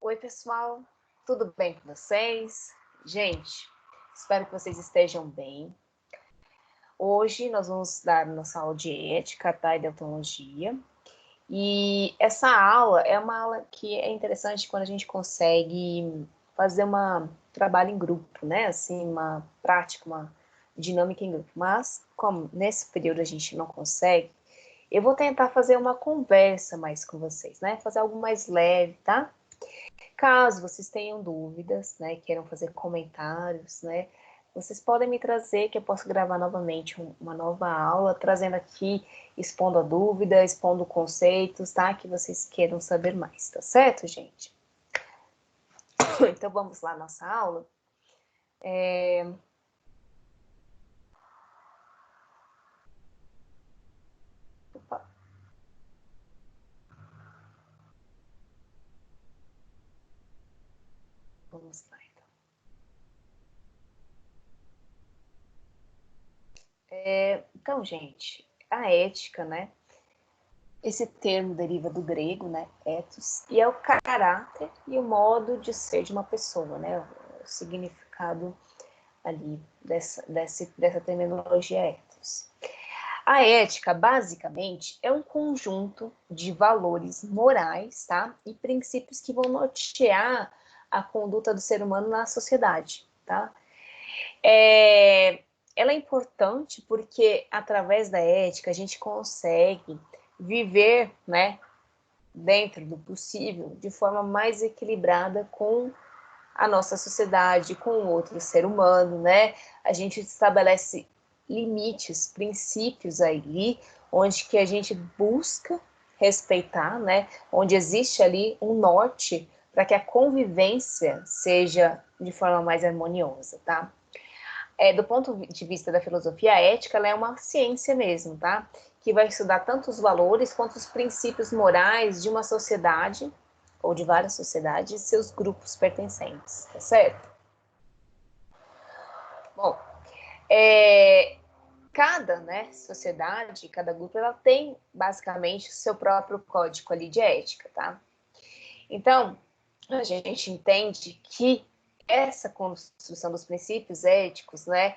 Oi, pessoal, tudo bem com vocês? Gente, espero que vocês estejam bem. Hoje nós vamos dar nossa aula de ética, tá, e deontologia. E essa aula é uma aula que é interessante quando a gente consegue fazer um trabalho em grupo, né? Assim, uma prática, uma dinâmica em grupo. Mas, como nesse período a gente não consegue, eu vou tentar fazer uma conversa mais com vocês, né? Fazer algo mais leve, tá? Caso vocês tenham dúvidas, né, queiram fazer comentários, né, vocês podem me trazer que eu posso gravar novamente uma nova aula, trazendo aqui, expondo a dúvida, expondo conceitos, tá, que vocês queiram saber mais, tá certo, gente? Então vamos lá, nossa aula. Opa. Vamos lá, então. Então, gente, a ética, né, esse termo deriva do grego, né, ethos, e é o caráter e o modo de ser de uma pessoa, né, o significado ali dessa terminologia ethos. A ética, basicamente, é um conjunto de valores morais, tá, e princípios que vão nortear a conduta do ser humano na sociedade, tá? Ela é importante porque, através da ética, a gente consegue viver, né, dentro do possível, de forma mais equilibrada com a nossa sociedade, com o outro ser humano, né? A gente estabelece limites, princípios ali, onde que a gente busca respeitar, né? Onde existe ali um norte para que a convivência seja de forma mais harmoniosa, tá? Do ponto de vista da filosofia, a ética ela é uma ciência mesmo, tá? Que vai estudar tanto os valores quanto os princípios morais de uma sociedade, ou de várias sociedades, e seus grupos pertencentes, tá certo? Bom, cada, né, sociedade, cada grupo, ela tem basicamente o seu próprio código ali de ética, tá? Então, a gente entende que essa construção dos princípios éticos, né,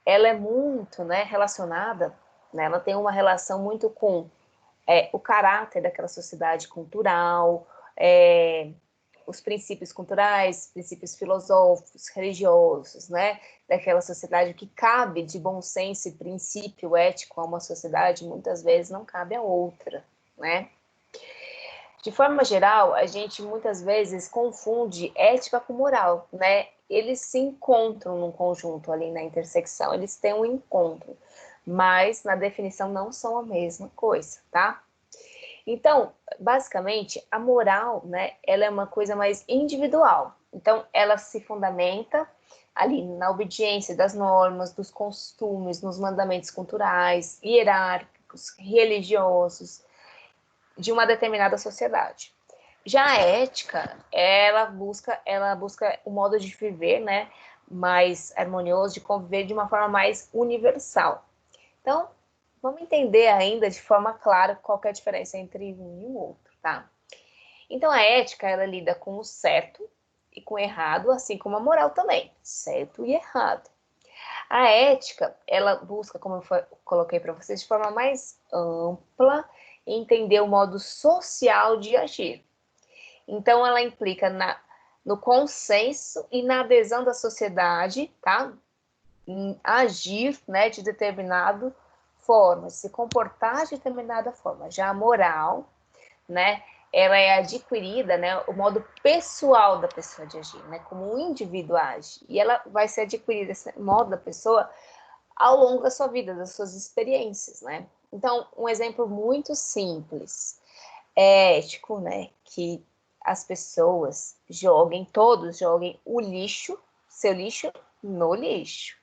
ela é muito, né, relacionada, né, ela tem uma relação muito com o caráter daquela sociedade cultural, os princípios culturais, princípios filosóficos, religiosos, né, daquela sociedade, que cabe de bom senso e princípio ético a uma sociedade, muitas vezes não cabe a outra, né? De forma geral, a gente muitas vezes confunde ética com moral, né? Eles se encontram num conjunto ali na intersecção, eles têm um encontro, mas na definição não são a mesma coisa, tá? Então, basicamente, a moral, né, ela é uma coisa mais individual. Então, ela se fundamenta ali na obediência das normas, dos costumes, nos mandamentos culturais, hierárquicos, religiosos, de uma determinada sociedade. Já a ética, ela busca o modo de viver, né, mais harmonioso, de conviver de uma forma mais universal. Então, vamos entender ainda de forma clara qual é a diferença entre um e o outro, tá? Então, a ética, ela lida com o certo e com o errado, assim como a moral também, certo e errado. A ética, ela busca, como eu coloquei para vocês, de forma mais ampla, entender o modo social de agir. Então, ela implica no consenso e na adesão da sociedade, tá? Em agir, né, de determinado forma, se comportar de determinada forma. Já a moral, né, ela é adquirida, né, o modo pessoal da pessoa de agir, né, como um indivíduo age. E ela vai ser adquirida, esse modo da pessoa, ao longo da sua vida, das suas experiências, né. Então, um exemplo muito simples, é ético, né, que as pessoas todos joguem o lixo, seu lixo, no lixo.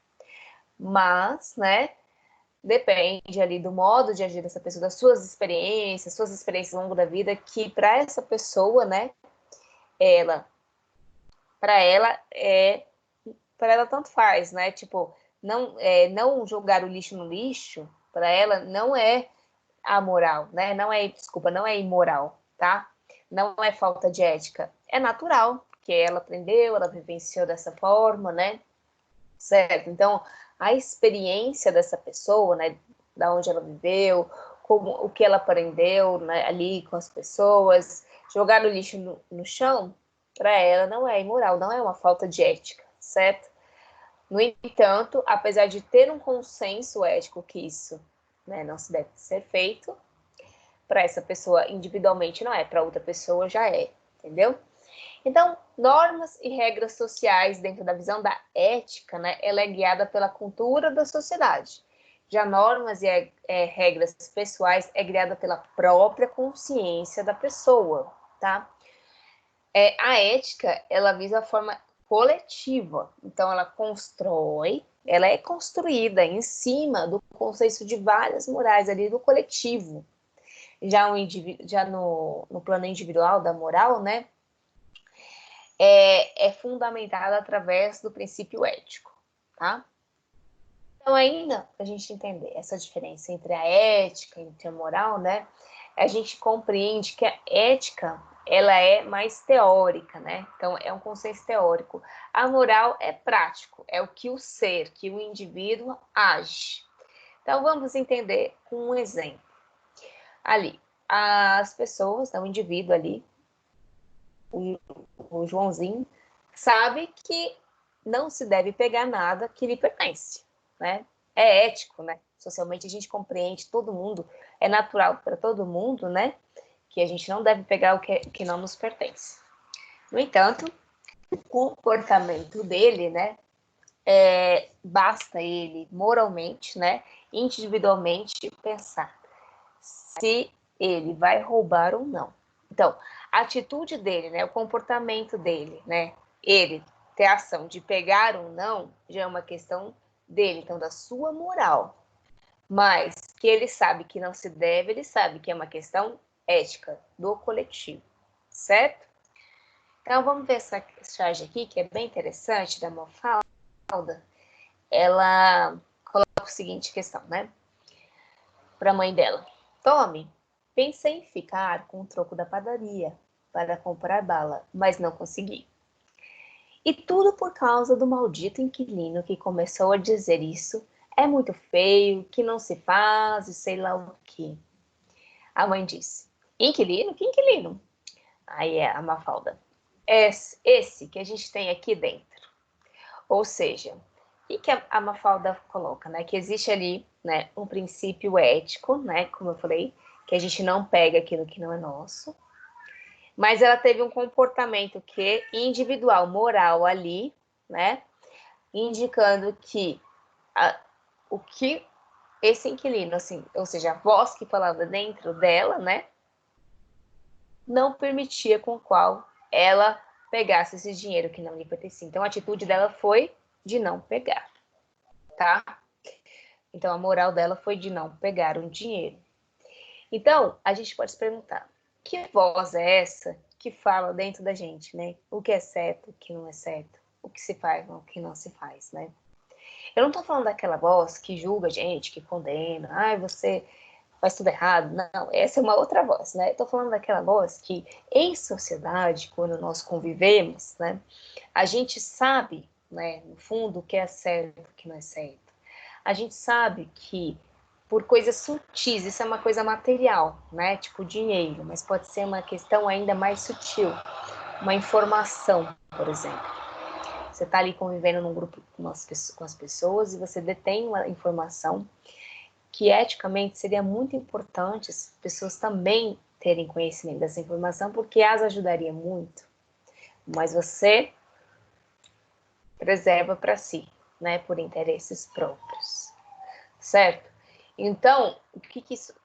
Mas, né, depende ali do modo de agir dessa pessoa, das suas experiências ao longo da vida, que para essa pessoa, né, ela, para ela para ela tanto faz, né, tipo, não jogar o lixo no lixo, para ela não é amoral, né, não é, desculpa, não é imoral, tá? Não é falta de ética, é natural, porque ela aprendeu, ela vivenciou dessa forma, né? Certo? Então, a experiência dessa pessoa, né, da onde ela viveu, como, o que ela aprendeu, né, ali com as pessoas, jogar o lixo no chão, para ela não é imoral, não é uma falta de ética, certo? No entanto, apesar de ter um consenso ético que isso, né, não se deve ser feito, para essa pessoa individualmente não é, para outra pessoa já é, entendeu? Então, normas e regras sociais dentro da visão da ética, né, ela é guiada pela cultura da sociedade. Já normas e regras pessoais é guiada pela própria consciência da pessoa, tá? A ética, ela visa a forma coletiva, então ela constrói, ela é construída em cima do conceito de várias morais ali do coletivo. Já no plano individual da moral, né, é fundamentada através do princípio ético, tá? Então, ainda para a gente entender essa diferença entre a ética e a moral, né? A gente compreende que a ética ela é mais teórica, né? Então, é um conceito teórico. A moral é prático, é o que o ser, que o indivíduo age. Então, vamos entender com um exemplo. Ali, as pessoas, né, o indivíduo ali, o Joãozinho, sabe que não se deve pegar nada que lhe pertence, né? É ético, né? Socialmente a gente compreende, todo mundo, é natural para todo mundo, né? Que a gente não deve pegar o que não nos pertence. No entanto, o comportamento dele, né? Basta ele moralmente, né? Individualmente pensar se ele vai roubar ou não. Então, a atitude dele, né, o comportamento dele, né, ele ter a ação de pegar ou não, já é uma questão dele, então da sua moral. Mas que ele sabe que não se deve, ele sabe que é uma questão ética do coletivo, certo? Então, vamos ver essa charge aqui, que é bem interessante, da Mafalda. Ela coloca a seguinte questão, né, para a mãe dela. Tome, pensei em ficar com o troco da padaria para comprar bala, mas não consegui. E tudo por causa do maldito inquilino que começou a dizer isso. É muito feio, que não se faz e sei lá o que. A mãe disse, inquilino? Que inquilino? Aí é a Mafalda. Esse que a gente tem aqui dentro. Ou seja, o que a Mafalda coloca, né? Que existe ali, né, um princípio ético, né? Como eu falei, que a gente não pega aquilo que não é nosso. Mas ela teve um comportamento que individual, moral ali, né? Indicando que o que esse inquilino, assim, ou seja, a voz que falava dentro dela, né? Não permitia com qual ela pegasse esse dinheiro que não lhe pertencia. Então a atitude dela foi de não pegar, tá? Então a moral dela foi de não pegar um dinheiro. Então a gente pode se perguntar, que voz é essa que fala dentro da gente, né? O que é certo, o que não é certo, o que se faz, o que não se faz, né? Eu não tô falando daquela voz que julga a gente, que condena, ai, você faz tudo errado. Não, essa é uma outra voz, né? Eu tô falando daquela voz que, em sociedade, quando nós convivemos, né, a gente sabe, né, no fundo, o que é certo, o que não é certo. A gente sabe que por coisas sutis, isso é uma coisa material, né, tipo dinheiro, mas pode ser uma questão ainda mais sutil, uma informação, por exemplo. Você está ali convivendo num grupo com as pessoas e você detém uma informação que eticamente seria muito importante as pessoas também terem conhecimento dessa informação, porque as ajudaria muito, mas você preserva para si, né, por interesses próprios, certo? Então, o que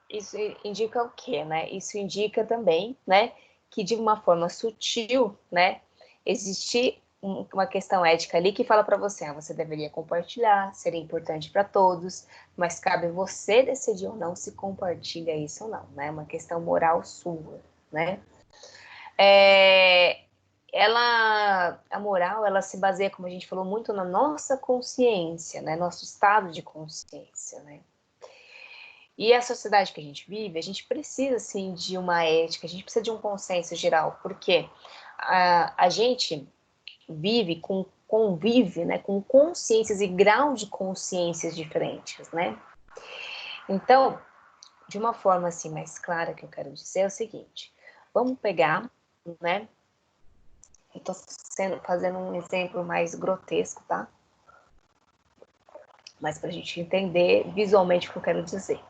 isso indica o quê, né? Isso indica também, né, que de uma forma sutil, né, existe uma questão ética ali que fala para você, você deveria compartilhar, seria importante para todos, mas cabe você decidir ou não se compartilha isso ou não, né? Uma questão moral sua, né? A moral, ela se baseia, como a gente falou, muito na nossa consciência, né? Nosso estado de consciência, né? E a sociedade que a gente vive, a gente precisa, sim, de uma ética, a gente precisa de um consenso geral, porque a gente convive, né, com consciências e grau de consciências diferentes, né? Então, de uma forma assim mais clara que eu quero dizer é o seguinte: vamos pegar, né? Eu tô fazendo um exemplo mais grotesco, tá? Mas para a gente entender visualmente o que eu quero dizer.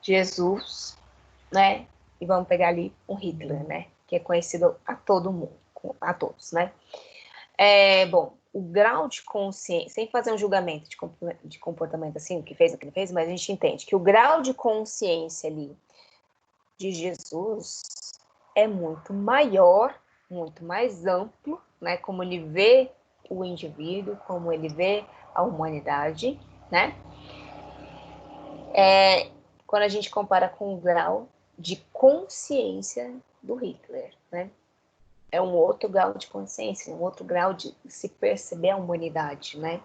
Jesus, né? E vamos pegar ali o Hitler, né? Que é conhecido a todo mundo, a todos, né? Bom, o grau de consciência, sem fazer um julgamento de comportamento assim, o que fez, o que não fez, mas a gente entende que o grau de consciência ali de Jesus é muito maior, muito mais amplo, né? Como ele vê o indivíduo, como ele vê a humanidade, né? Quando a gente compara com o grau de consciência do Hitler, né? É um outro grau de consciência, um outro grau de se perceber a humanidade, né?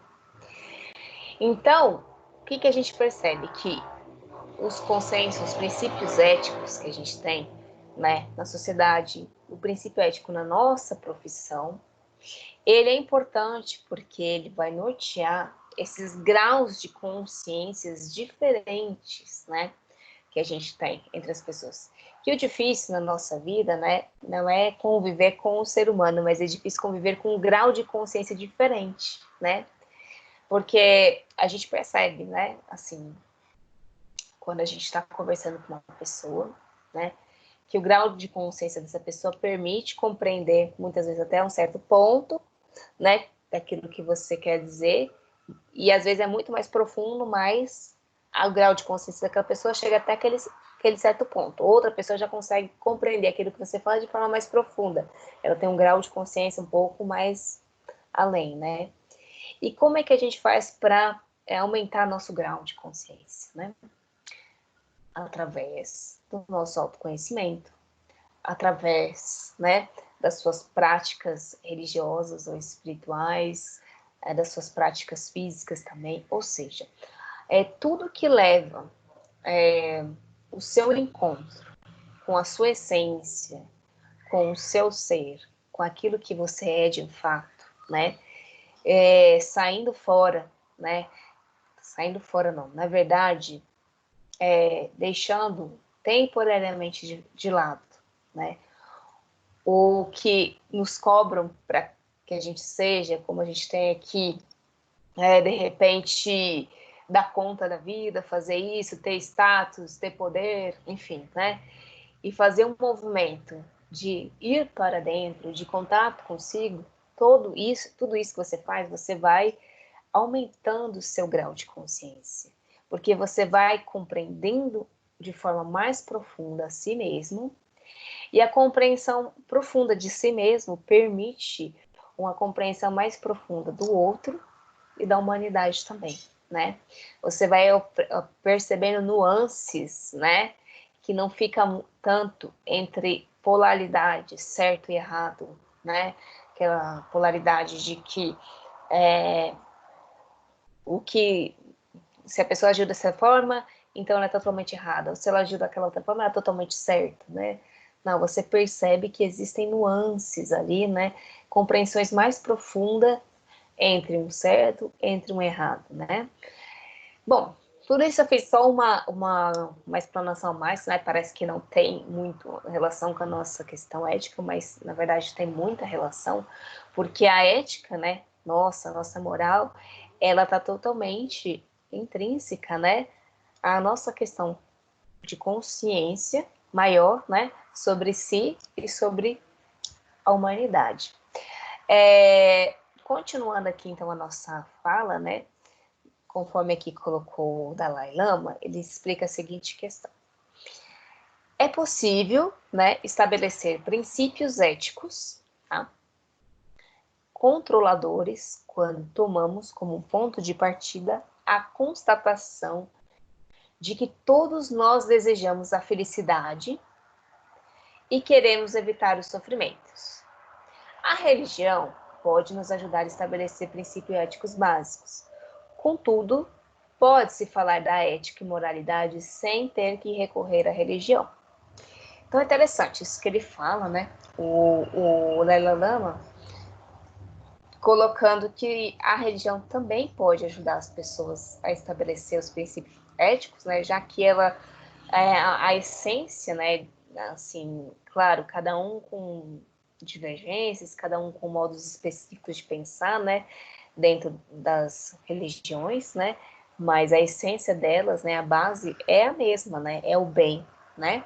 Então, o que a gente percebe? Que os consensos, os princípios éticos que a gente tem, né, na sociedade, o princípio ético na nossa profissão, ele é importante porque ele vai nortear esses graus de consciências diferentes, né, que a gente tem entre as pessoas. Que o difícil na nossa vida, né, não é conviver com o ser humano, mas é difícil conviver com um grau de consciência diferente, né? Porque a gente percebe, né, assim, quando a gente está conversando com uma pessoa, né, que o grau de consciência dessa pessoa permite compreender, muitas vezes até um certo ponto, né, daquilo que você quer dizer, e às vezes é muito mais profundo, mas o grau de consciência daquela pessoa chega até aquele certo ponto. Outra pessoa já consegue compreender aquilo que você fala de forma mais profunda. Ela tem um grau de consciência um pouco mais além, né? E como é que a gente faz para aumentar nosso grau de consciência, né? Através do nosso autoconhecimento, através, né, das suas práticas religiosas ou espirituais, das suas práticas físicas também, ou seja, tudo que leva o seu encontro com a sua essência, com o seu ser, com aquilo que você é de fato, né, saindo fora, né, saindo fora não, na verdade, deixando temporariamente de lado, né, o que nos cobram para que a gente seja, como a gente tem aqui, de repente dar conta da vida, fazer isso, ter status, ter poder, enfim, né? E fazer um movimento de ir para dentro, de contato consigo, tudo isso que você faz, você vai aumentando o seu grau de consciência, porque você vai compreendendo de forma mais profunda a si mesmo. E a compreensão profunda de si mesmo permite uma compreensão mais profunda do outro e da humanidade também, né? Você vai percebendo nuances, né? Que não fica tanto entre polaridade, certo e errado, né? Aquela polaridade de que o que se a pessoa agiu dessa forma, então ela é totalmente errada. Ou se ela agiu daquela outra forma, ela é totalmente certa, né? Não, você percebe que existem nuances ali, né? Compreensões mais profundas entre um certo, entre um errado, né? Bom, tudo isso eu fiz só uma explanação a mais, né? Parece que não tem muito relação com a nossa questão ética, mas na verdade tem muita relação, porque a ética, né? Nossa moral, ela tá totalmente intrínseca, né? A nossa questão de consciência maior, né? Sobre si e sobre a humanidade. Continuando aqui, então, a nossa fala, né? Conforme aqui colocou o Dalai Lama, ele explica a seguinte questão. É possível, né, estabelecer princípios éticos, tá, controladores quando tomamos como ponto de partida a constatação de que todos nós desejamos a felicidade e queremos evitar os sofrimentos. A religião pode nos ajudar a estabelecer princípios éticos básicos. Contudo, pode-se falar da ética e moralidade sem ter que recorrer à religião. Então é interessante isso que ele fala, né? O Dalai Lama, colocando que a religião também pode ajudar as pessoas a estabelecer os princípios éticos, né? Já que ela é a essência, né? Assim, claro, cada um com divergências, cada um com modos específicos de pensar, né? Dentro das religiões, né? Mas a essência delas, né? A base é a mesma, né? É o bem, né?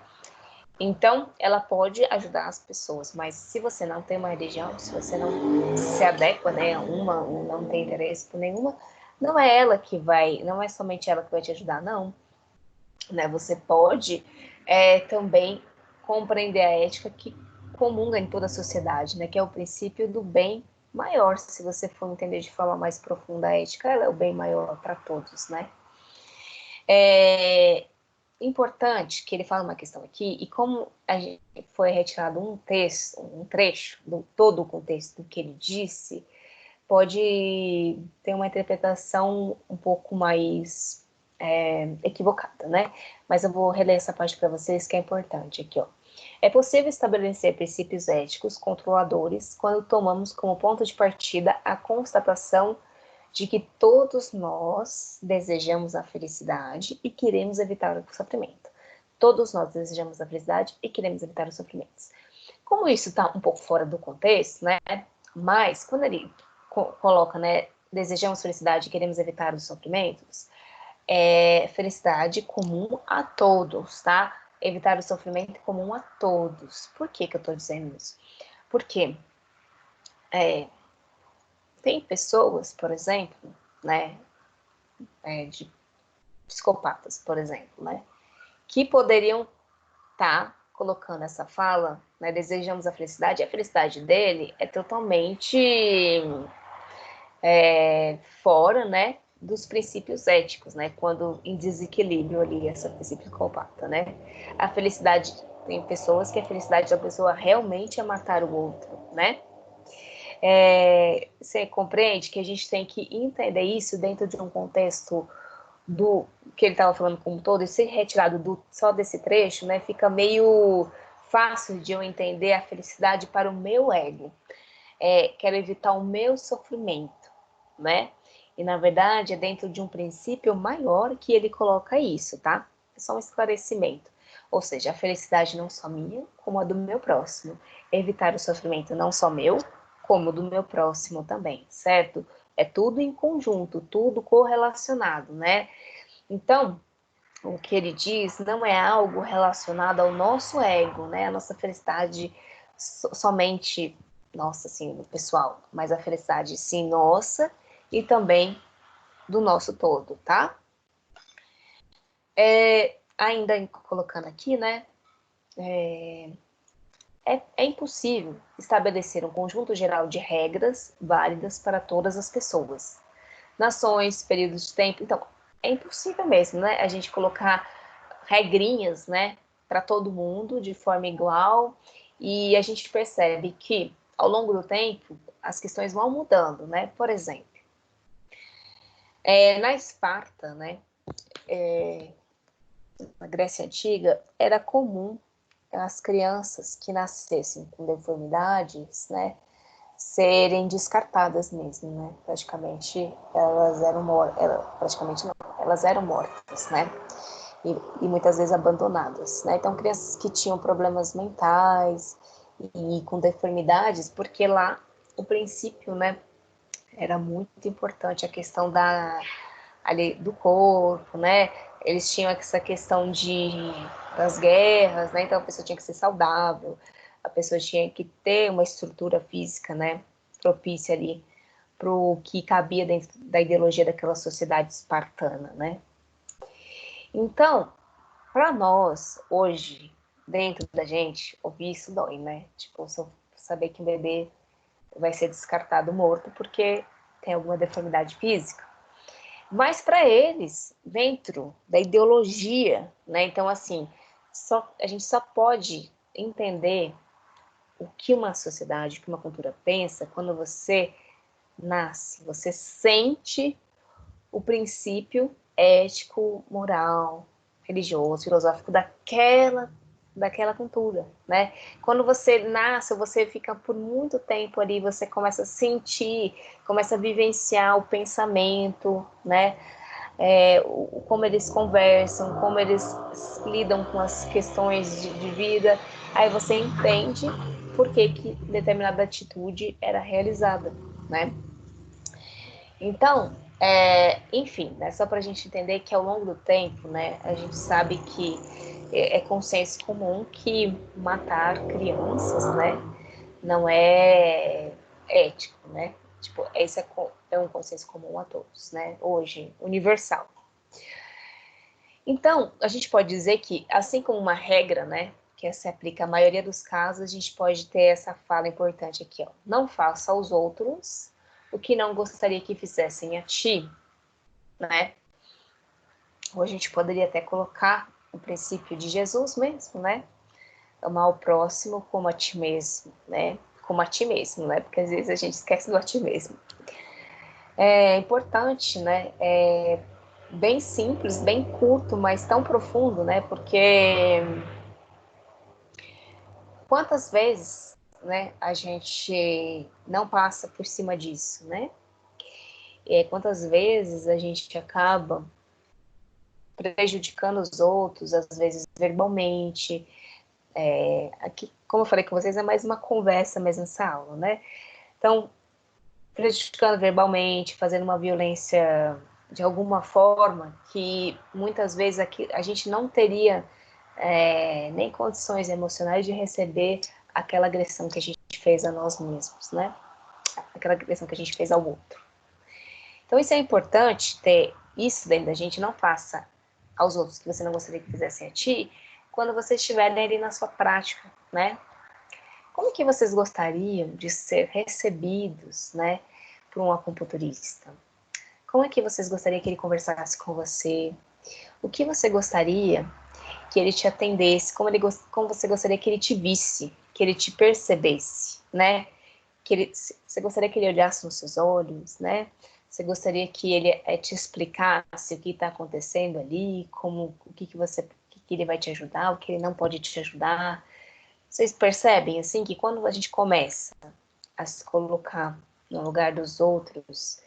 Então, ela pode ajudar as pessoas, mas se você não tem uma religião, se você não se adequa, né, a uma, ou não tem interesse por nenhuma, não é ela que vai, não é somente ela que vai te ajudar, não. Né? Você pode também compreender a ética que comunga em toda a sociedade, né, que é o princípio do bem maior. Se você for entender de forma mais profunda a ética, ela é o bem maior para todos, né? É importante que ele fala uma questão aqui, e como foi retirado um texto, um trecho, do todo o contexto do que ele disse, pode ter uma interpretação um pouco mais equivocada, né? Mas eu vou reler essa parte para vocês que é importante aqui, ó. É possível estabelecer princípios éticos controladores quando tomamos como ponto de partida a constatação de que todos nós desejamos a felicidade e queremos evitar o sofrimento. Todos nós desejamos a felicidade e queremos evitar os sofrimentos. Como isso está um pouco fora do contexto, né? Mas quando ele coloca, né, desejamos felicidade e queremos evitar os sofrimentos, é felicidade comum a todos, tá? Evitar o sofrimento comum a todos. Por que eu estou dizendo isso? Porque tem pessoas, por exemplo, né, de psicopatas, por exemplo, né, que poderiam estar colocando essa fala, né, desejamos a felicidade dele é totalmente fora, né, dos princípios éticos, né, quando em desequilíbrio ali essa psicopata, né. A felicidade, tem pessoas que a felicidade da pessoa realmente é matar o outro, né. Você compreende que a gente tem que entender isso dentro de um contexto do que ele estava falando como um todo, e ser retirado só desse trecho, né, fica meio fácil de eu entender a felicidade para o meu ego. Quero evitar o meu sofrimento, né? E na verdade é dentro de um princípio maior que ele coloca isso, tá? É só um esclarecimento. Ou seja, a felicidade não só minha, como a do meu próximo. Evitar o sofrimento não só meu, como do meu próximo também, certo? É tudo em conjunto, tudo correlacionado, né? Então, o que ele diz não é algo relacionado ao nosso ego, né? A nossa felicidade somente nossa, assim, do pessoal, mas a felicidade, sim, nossa e também do nosso todo, tá? Ainda colocando aqui, né? É impossível estabelecer um conjunto geral de regras válidas para todas as pessoas, nações, períodos de tempo. Então, é impossível mesmo, né? A gente colocar regrinhas, né, para todo mundo de forma igual, e a gente percebe que ao longo do tempo as questões vão mudando, né? Por exemplo, na Esparta, né, na Grécia Antiga, era comum as crianças que nascessem com deformidades, né, serem descartadas mesmo, né? Praticamente elas eram mortas, praticamente não, elas eram mortas, né? E muitas vezes abandonadas, né? Então crianças que tinham problemas mentais e com deformidades, porque lá o princípio, né, era muito importante a questão ali do corpo, né? Eles tinham essa questão das guerras, né? Então a pessoa tinha que ser saudável, a pessoa tinha que ter uma estrutura física, né, propícia ali para o que cabia dentro da ideologia daquela sociedade espartana, né? Então, para nós, hoje, dentro da gente, ouvir isso dói, né? Tipo, saber que um bebê vai ser descartado morto porque tem alguma deformidade física. Mas para eles, dentro da ideologia, né? Então, assim, a gente só pode entender o que uma sociedade, o que uma cultura pensa quando você nasce, você sente o princípio ético, moral, religioso, filosófico daquela cultura, né? Quando você nasce, você fica por muito tempo ali, você começa a sentir, começa a vivenciar o pensamento, né? Como eles conversam, como eles lidam com as questões de vida, aí você entende por que determinada atitude era realizada, né? Então, enfim, né, só para a gente entender que ao longo do tempo, né, a gente sabe que é consenso comum que matar crianças, né, não é ético, né? Tipo, esse é um consenso comum a todos, né? Hoje, universal. Então, a gente pode dizer que, assim como uma regra, né, que se aplica à maioria dos casos, a gente pode ter essa fala importante aqui, ó. Não faça aos outros o que não gostaria que fizessem a ti, né? Ou a gente poderia até colocar o princípio de Jesus mesmo, né? Amar o próximo como a ti mesmo, né? Como a ti mesmo, né? Porque às vezes a gente esquece do a ti mesmo. É importante, né? Bem simples, bem curto, mas tão profundo, né? Porque quantas vezes, né, a gente não passa por cima disso, né? Quantas vezes a gente acaba prejudicando os outros, às vezes verbalmente. Aqui, como eu falei com vocês, é mais uma conversa mesmo nessa aula, né? Então, prejudicando verbalmente, fazendo uma violência de alguma forma que muitas vezes aqui a gente não teria nem condições emocionais de receber aquela agressão que a gente fez a nós mesmos, né? Aquela agressão que a gente fez ao outro. Então isso é importante ter isso dentro da gente, não faça aos outros que você não gostaria que fizessem a ti, quando vocês estiverem ali na sua prática, né? Como que vocês gostariam de ser recebidos, né, por um acupunturista? Como é que vocês gostariam que ele conversasse com você? O que você gostaria que ele te atendesse? Como você gostaria que ele te visse, que ele te percebesse, né? Você gostaria que ele olhasse nos seus olhos, né? Você gostaria que ele te explicasse o que está acontecendo ali, o que ele vai te ajudar, o que ele não pode te ajudar. Vocês percebem, assim, que quando a gente começa a se colocar no lugar dos outros,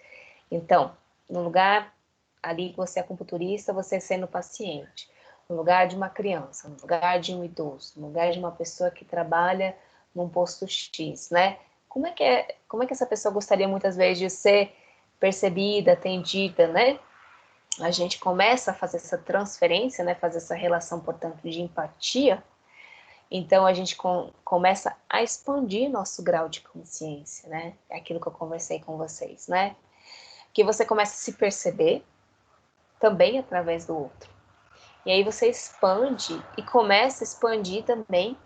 então, no lugar ali que você é acupunturista, você sendo paciente, no lugar de uma criança, no lugar de um idoso, no lugar de uma pessoa que trabalha num posto X, né? Como é que essa pessoa gostaria muitas vezes de ser percebida, atendida, né? A gente começa a fazer essa transferência, né? Fazer essa relação, portanto, de empatia. Então a gente começa a expandir nosso grau de consciência, né? É aquilo que eu conversei com vocês, né? Que você começa a se perceber também através do outro. E aí você expande e começa a expandir também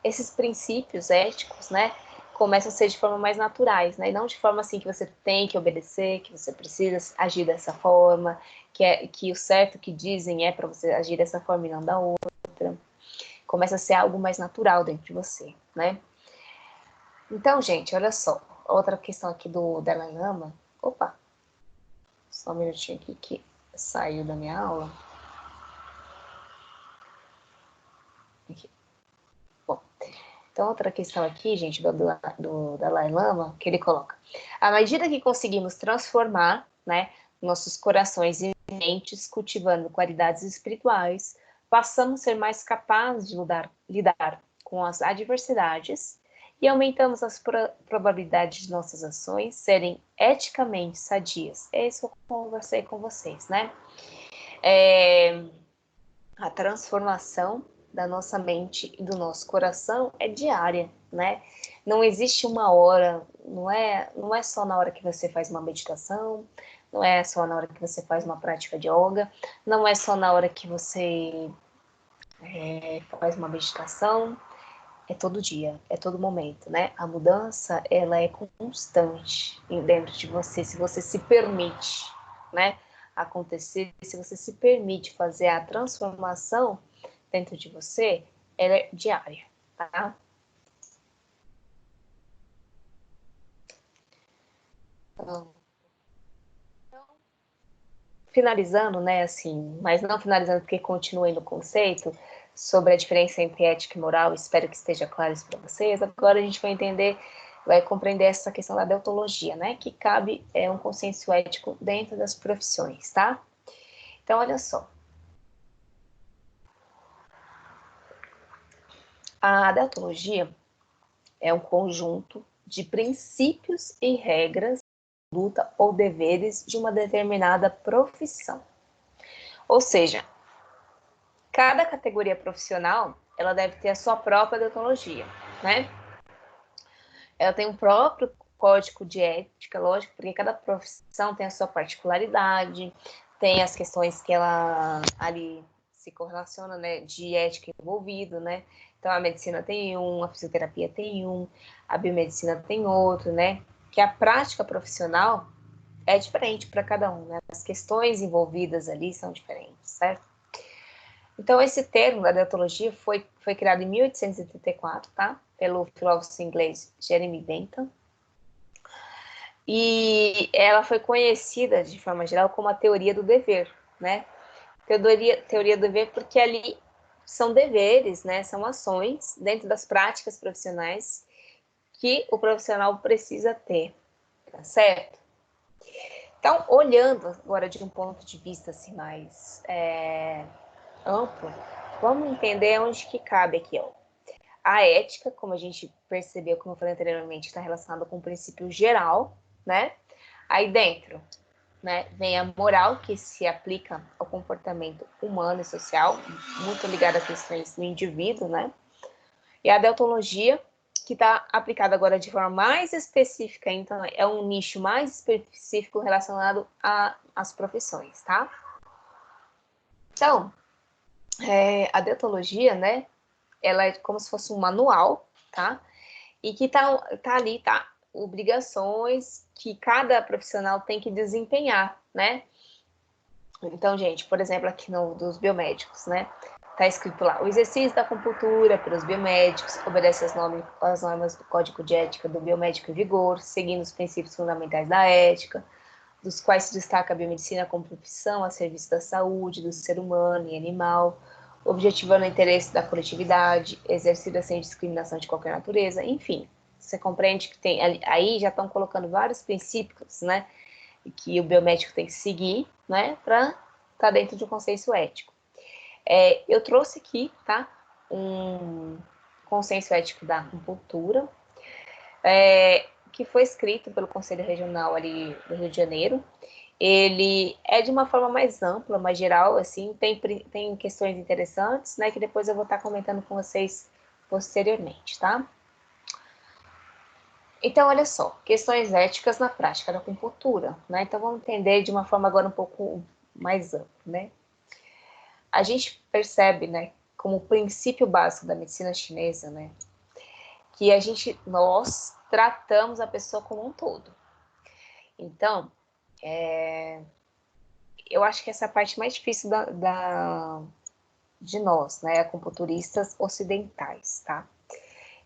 esses princípios éticos, né? Começam a ser de forma mais naturais, né? E não de forma assim que você tem que obedecer, que você precisa agir dessa forma, que o certo que dizem é para você agir dessa forma e não da outra. Começa a ser algo mais natural dentro de você, né? Então, gente, olha só. Outra questão aqui do Dalai Lama. Opa, só um minutinho aqui que saiu da minha aula. Aqui. Bom, então outra questão aqui, gente, do Dalai Lama, que ele coloca. À medida que conseguimos transformar, né, nossos corações e mentes, cultivando qualidades espirituais, passamos a ser mais capazes de lidar com as adversidades e aumentamos as probabilidades de nossas ações serem eticamente sadias. É isso que eu conversei com vocês, né? A transformação da nossa mente e do nosso coração é diária, né? Não existe uma hora, não é só na hora que você faz uma meditação, não é só na hora que você faz uma prática de yoga, não é só na hora que você faz uma meditação, é todo dia, é todo momento, né? A mudança, ela é constante dentro de você, se você se permite, né? Acontecer, se você se permite fazer a transformação dentro de você, ela é diária, tá? Então, finalizando, né, assim, mas não finalizando porque continuei no conceito sobre a diferença entre ética e moral, espero que esteja claro isso para vocês. Agora a gente vai entender, vai compreender essa questão da deontologia, né, que cabe um consenso ético dentro das profissões, tá? Então, olha só. A deontologia é um conjunto de princípios e regras, conduta ou deveres de uma determinada profissão. Ou seja, cada categoria profissional, ela deve ter a sua própria deontologia, né? Ela tem um próprio código de ética, lógico, porque cada profissão tem a sua particularidade, tem as questões que ela ali se correlaciona, né, de ética envolvido, né? Então a medicina tem um, a fisioterapia tem um, a biomedicina tem outro, né? Que a prática profissional é diferente para cada um, né? As questões envolvidas ali são diferentes, certo? Então, esse termo da deontologia foi criado em 1884, tá? Pelo filósofo inglês Jeremy Bentham. E ela foi conhecida, de forma geral, como a teoria do dever, né? Teoria do dever porque ali são deveres, né? São ações dentro das práticas profissionais que o profissional precisa ter, tá certo? Então, olhando agora de um ponto de vista assim, mais amplo, vamos entender onde que cabe aqui, ó. A ética, como a gente percebeu, como eu falei anteriormente, está relacionada com o princípio geral, né? Aí dentro, né, vem a moral, que se aplica ao comportamento humano e social, muito ligada a questões do indivíduo, né? E a deontologia, que está aplicada agora de forma mais específica, então é um nicho mais específico relacionado às profissões, tá? Então, a deontologia, né, ela é como se fosse um manual, tá? E que tá ali, tá? Obrigações que cada profissional tem que desempenhar, né? Então, gente, por exemplo, aqui no dos biomédicos, né? Tá escrito lá, o exercício da acupuntura pelos biomédicos obedece às normas do Código de Ética do Biomédico em vigor, seguindo os princípios fundamentais da ética, dos quais se destaca a biomedicina como profissão a serviço da saúde, do ser humano e animal, objetivando o interesse da coletividade, exercida sem discriminação de qualquer natureza, enfim. Você compreende que tem aí já estão colocando vários princípios, né, que o biomédico tem que seguir, né, para estar dentro de um consenso ético. Eu trouxe aqui, tá, um consenso ético da acupuntura, que foi escrito pelo Conselho Regional ali do Rio de Janeiro. Ele é de uma forma mais ampla, mais geral, assim, tem questões interessantes, né, que depois eu vou estar comentando com vocês posteriormente, tá? Então, olha só, questões éticas na prática da acupuntura, né? Então, vamos entender de uma forma agora um pouco mais ampla, né? A gente percebe, né, como princípio básico da medicina chinesa, né, que nós tratamos a pessoa como um todo. Então, eu acho que essa é a parte mais difícil de nós, né, acupunturistas ocidentais, tá?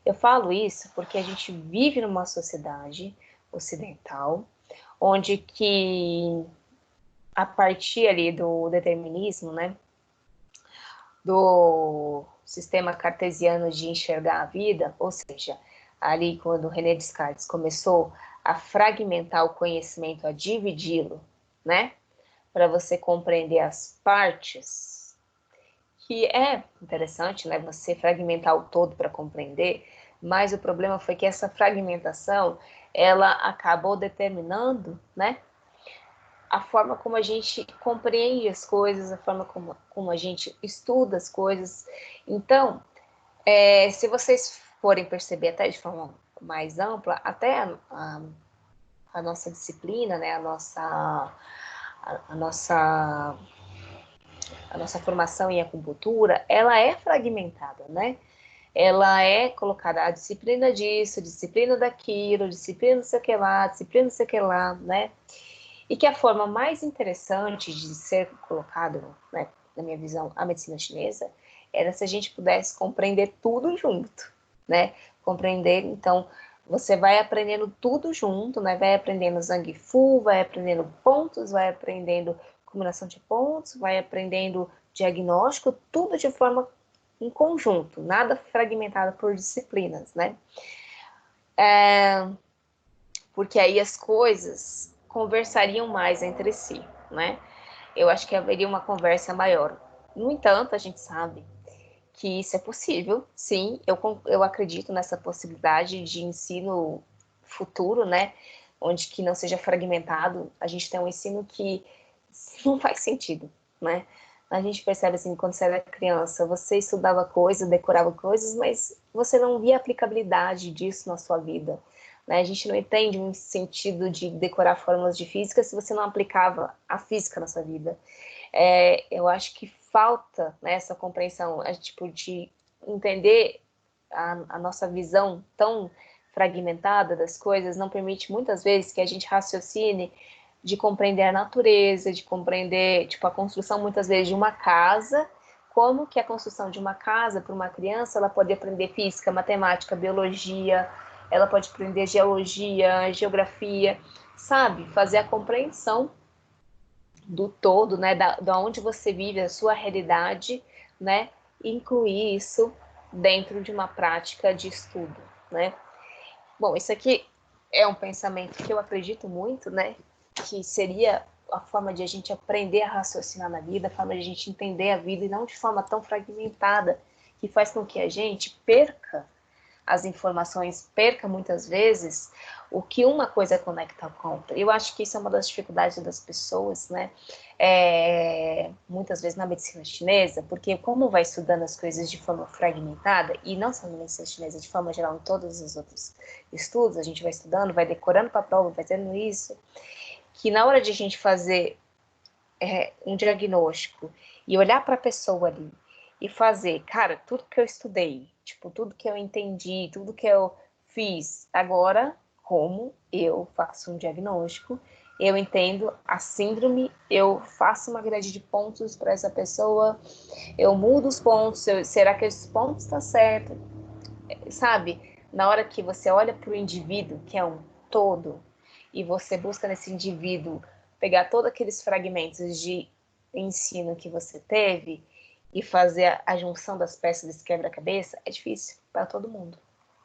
Eu falo isso porque a gente vive numa sociedade ocidental, onde que a partir ali do determinismo, né, do sistema cartesiano de enxergar a vida, ou seja, ali quando René Descartes começou a fragmentar o conhecimento, a dividi-lo, né, para você compreender as partes, que é interessante, né, você fragmentar o todo para compreender, mas o problema foi que essa fragmentação, ela acabou determinando, né, a forma como a gente compreende as coisas, a forma como a gente estuda as coisas. Então, se vocês forem perceber até de forma mais ampla, até a nossa disciplina, né, a nossa formação em acupuntura, ela é fragmentada, né? Ela é colocada a disciplina disso, disciplina daquilo, disciplina não sei o que lá, disciplina não sei o que lá, né? E que a forma mais interessante de ser colocado, né, na minha visão, a medicina chinesa, era se a gente pudesse compreender tudo junto, né? Compreender, então, você vai aprendendo tudo junto, né? Vai aprendendo Zhang Fu, vai aprendendo pontos, vai aprendendo combinação de pontos, vai aprendendo diagnóstico, tudo de forma em conjunto, nada fragmentado por disciplinas, né? Porque aí as coisas conversariam mais entre si, né? Eu acho que haveria uma conversa maior. No entanto, a gente sabe que isso é possível, sim, eu acredito nessa possibilidade de ensino futuro, né, onde que não seja fragmentado, a gente tem um ensino que não faz sentido, né, a gente percebe assim, quando você era criança, você estudava coisas, decorava coisas, mas você não via a aplicabilidade disso na sua vida, né, a gente não entende um sentido de decorar fórmulas de física se você não aplicava a física na sua vida. Eu acho que falta, né, essa compreensão, tipo, de entender a nossa visão tão fragmentada das coisas, não permite muitas vezes que a gente raciocine de compreender a natureza, de compreender, tipo, a construção muitas vezes de uma casa, como que a construção de uma casa para uma criança, ela pode aprender física, matemática, biologia, ela pode aprender geologia, geografia, sabe? Fazer a compreensão do todo, né, da onde você vive, a sua realidade, né, incluir isso dentro de uma prática de estudo, né. Bom, isso aqui é um pensamento que eu acredito muito, né, que seria a forma de a gente aprender a raciocinar na vida, a forma de a gente entender a vida e não de forma tão fragmentada, que faz com que a gente perca as informações, perca muitas vezes o que uma coisa conecta com a outra. Eu acho que isso é uma das dificuldades das pessoas, né? Muitas vezes na medicina chinesa, porque como vai estudando as coisas de forma fragmentada, e não só na medicina chinesa, de forma geral, em todos os outros estudos, a gente vai estudando, vai decorando para a prova, vai tendo isso, que na hora de a gente fazer um diagnóstico e olhar para a pessoa ali e fazer, cara, tudo que eu estudei, tipo, tudo que eu entendi, tudo que eu fiz, agora, como eu faço um diagnóstico, eu entendo a síndrome, eu faço uma grade de pontos para essa pessoa, eu mudo os pontos, será que esses pontos estão certos? Sabe? Na hora que você olha para o indivíduo, que é um todo, e você busca nesse indivíduo pegar todos aqueles fragmentos de ensino que você teve e fazer a junção das peças desse quebra-cabeça, é difícil para todo mundo.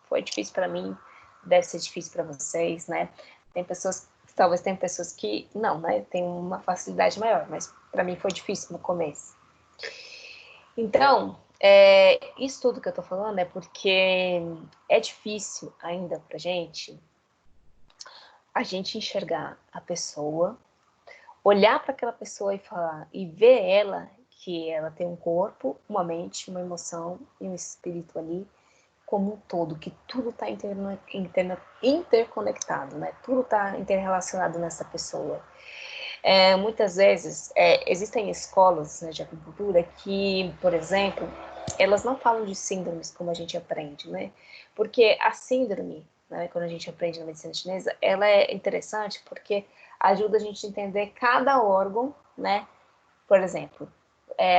Foi difícil para mim, deve ser difícil para vocês, né? Tem pessoas, talvez tem pessoas que não, né? Tem uma facilidade maior, mas para mim foi difícil no começo. Então, isso tudo que eu tô falando é porque é difícil ainda pra gente a gente enxergar a pessoa, olhar para aquela pessoa e falar, e ver ela, que ela tem um corpo, uma mente, uma emoção e um espírito ali, como um todo, que tudo está interconectado, né? Tudo está interrelacionado nessa pessoa. Muitas vezes, existem escolas, né, de acupuntura que, por exemplo, elas não falam de síndromes como a gente aprende, né? Porque a síndrome, né, quando a gente aprende na medicina chinesa, ela é interessante porque ajuda a gente a entender cada órgão, né? Por exemplo,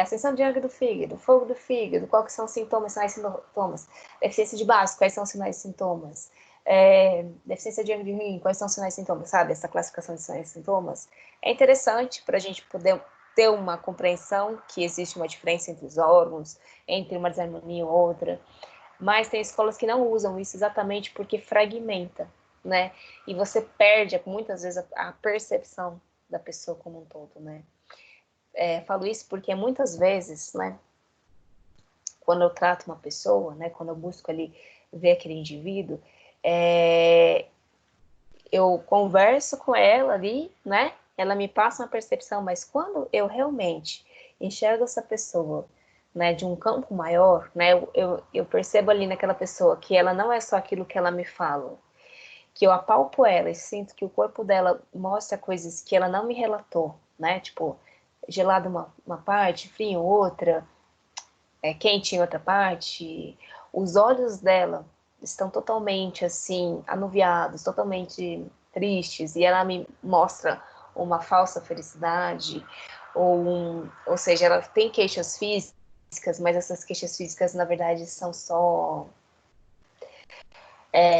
ascensão de ângulo do fígado, fogo do fígado, quais são os sintomas, sinais e sintomas, deficiência de base, quais são os sinais e sintomas, deficiência de ângulo de rim, quais são os sinais e sintomas, sabe? Essa classificação de sinais e sintomas é interessante para a gente poder ter uma compreensão que existe uma diferença entre os órgãos, entre uma desarmonia ou outra, mas tem escolas que não usam isso exatamente porque fragmenta, né? E você perde muitas vezes a percepção da pessoa como um todo, né? Falo isso porque muitas vezes, né, quando eu trato uma pessoa, né, quando eu busco ali ver aquele indivíduo, eu converso com ela ali, né, ela me passa uma percepção, mas quando eu realmente enxergo essa pessoa, né, de um campo maior, né, eu percebo ali naquela pessoa que ela não é só aquilo que ela me fala, que eu apalpo ela e sinto que o corpo dela mostra coisas que ela não me relatou, né, tipo, gelado uma parte, frio em outra, quente em outra parte, os olhos dela estão totalmente assim, anuviados, totalmente tristes, e ela me mostra uma falsa felicidade, ou seja, ela tem queixas físicas, mas essas queixas físicas, na verdade, são só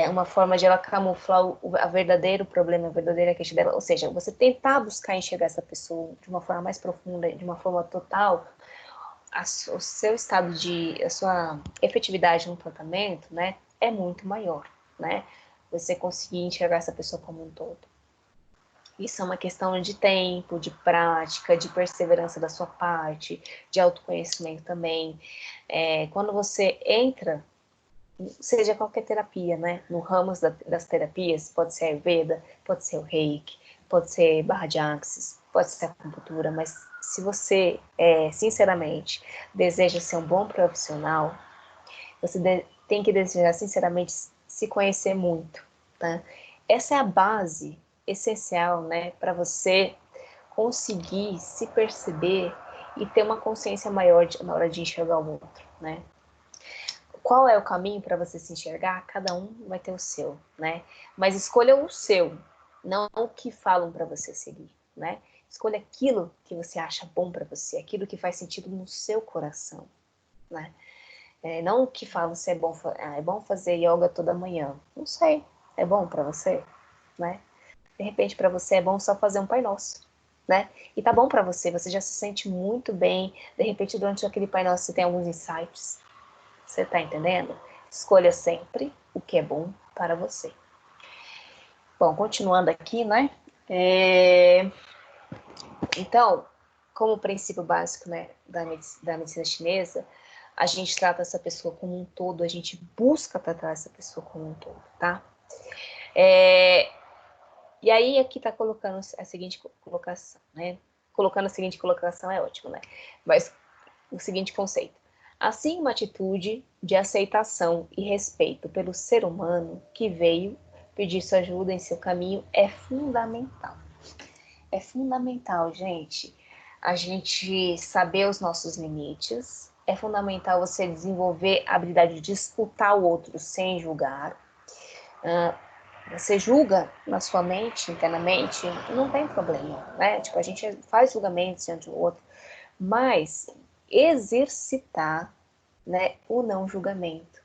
uma forma de ela camuflar a verdadeiro problema, a verdadeira queixa dela. Ou seja, você tentar buscar enxergar essa pessoa de uma forma mais profunda, de uma forma total, o seu estado a sua efetividade no tratamento, né, é muito maior, né? Você conseguir enxergar essa pessoa como um todo. Isso é uma questão de tempo, de prática, de perseverança da sua parte, de autoconhecimento também. Quando você entra, seja qualquer terapia, né? No ramo das terapias, pode ser Ayurveda, pode ser o Reiki, pode ser barra de axis, pode ser acupuntura, mas se você, sinceramente, deseja ser um bom profissional, você tem que desejar, sinceramente, se conhecer muito, tá? Essa é a base essencial, né, para você conseguir se perceber e ter uma consciência maior na hora de enxergar o outro, né? Qual é o caminho para você se enxergar? Cada um vai ter o seu, né? Mas escolha o seu, não o que falam para você seguir, né? Escolha aquilo que você acha bom para você, aquilo que faz sentido no seu coração, né? Não o que falam se é bom fazer yoga toda manhã. Não sei, é bom para você, né? De repente para você é bom só fazer um Pai Nosso, né? E tá bom para você, você já se sente muito bem. De repente durante aquele Pai Nosso você tem alguns insights. Você tá entendendo? Escolha sempre o que é bom para você. Bom, continuando aqui, né? Então, como princípio básico, né, da medicina chinesa, a gente trata essa pessoa como um todo, a gente busca tratar essa pessoa como um todo, tá? E aí aqui tá colocando a seguinte colocação, né? Colocando a seguinte colocação é ótimo, né? Mas o seguinte conceito. Assim, uma atitude de aceitação e respeito pelo ser humano que veio pedir sua ajuda em seu caminho é fundamental. É fundamental, gente, a gente saber os nossos limites. É fundamental você desenvolver a habilidade de escutar o outro sem julgar. Você julga na sua mente, internamente, não tem problema, né? Tipo, a gente faz julgamentos diante do outro, mas exercitar, né, o não julgamento.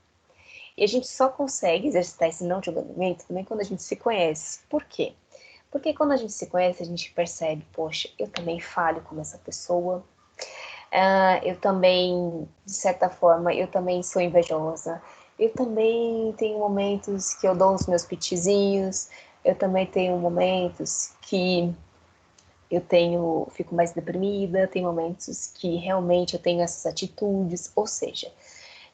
E a gente só consegue exercitar esse não julgamento também quando a gente se conhece. Por quê? Porque quando a gente se conhece, a gente percebe, poxa, eu também falho como essa pessoa, eu também, de certa forma, eu também sou invejosa, eu também tenho momentos que eu dou os meus pitizinhos, eu também tenho momentos que fico mais deprimida, tem momentos que realmente eu tenho essas atitudes, ou seja,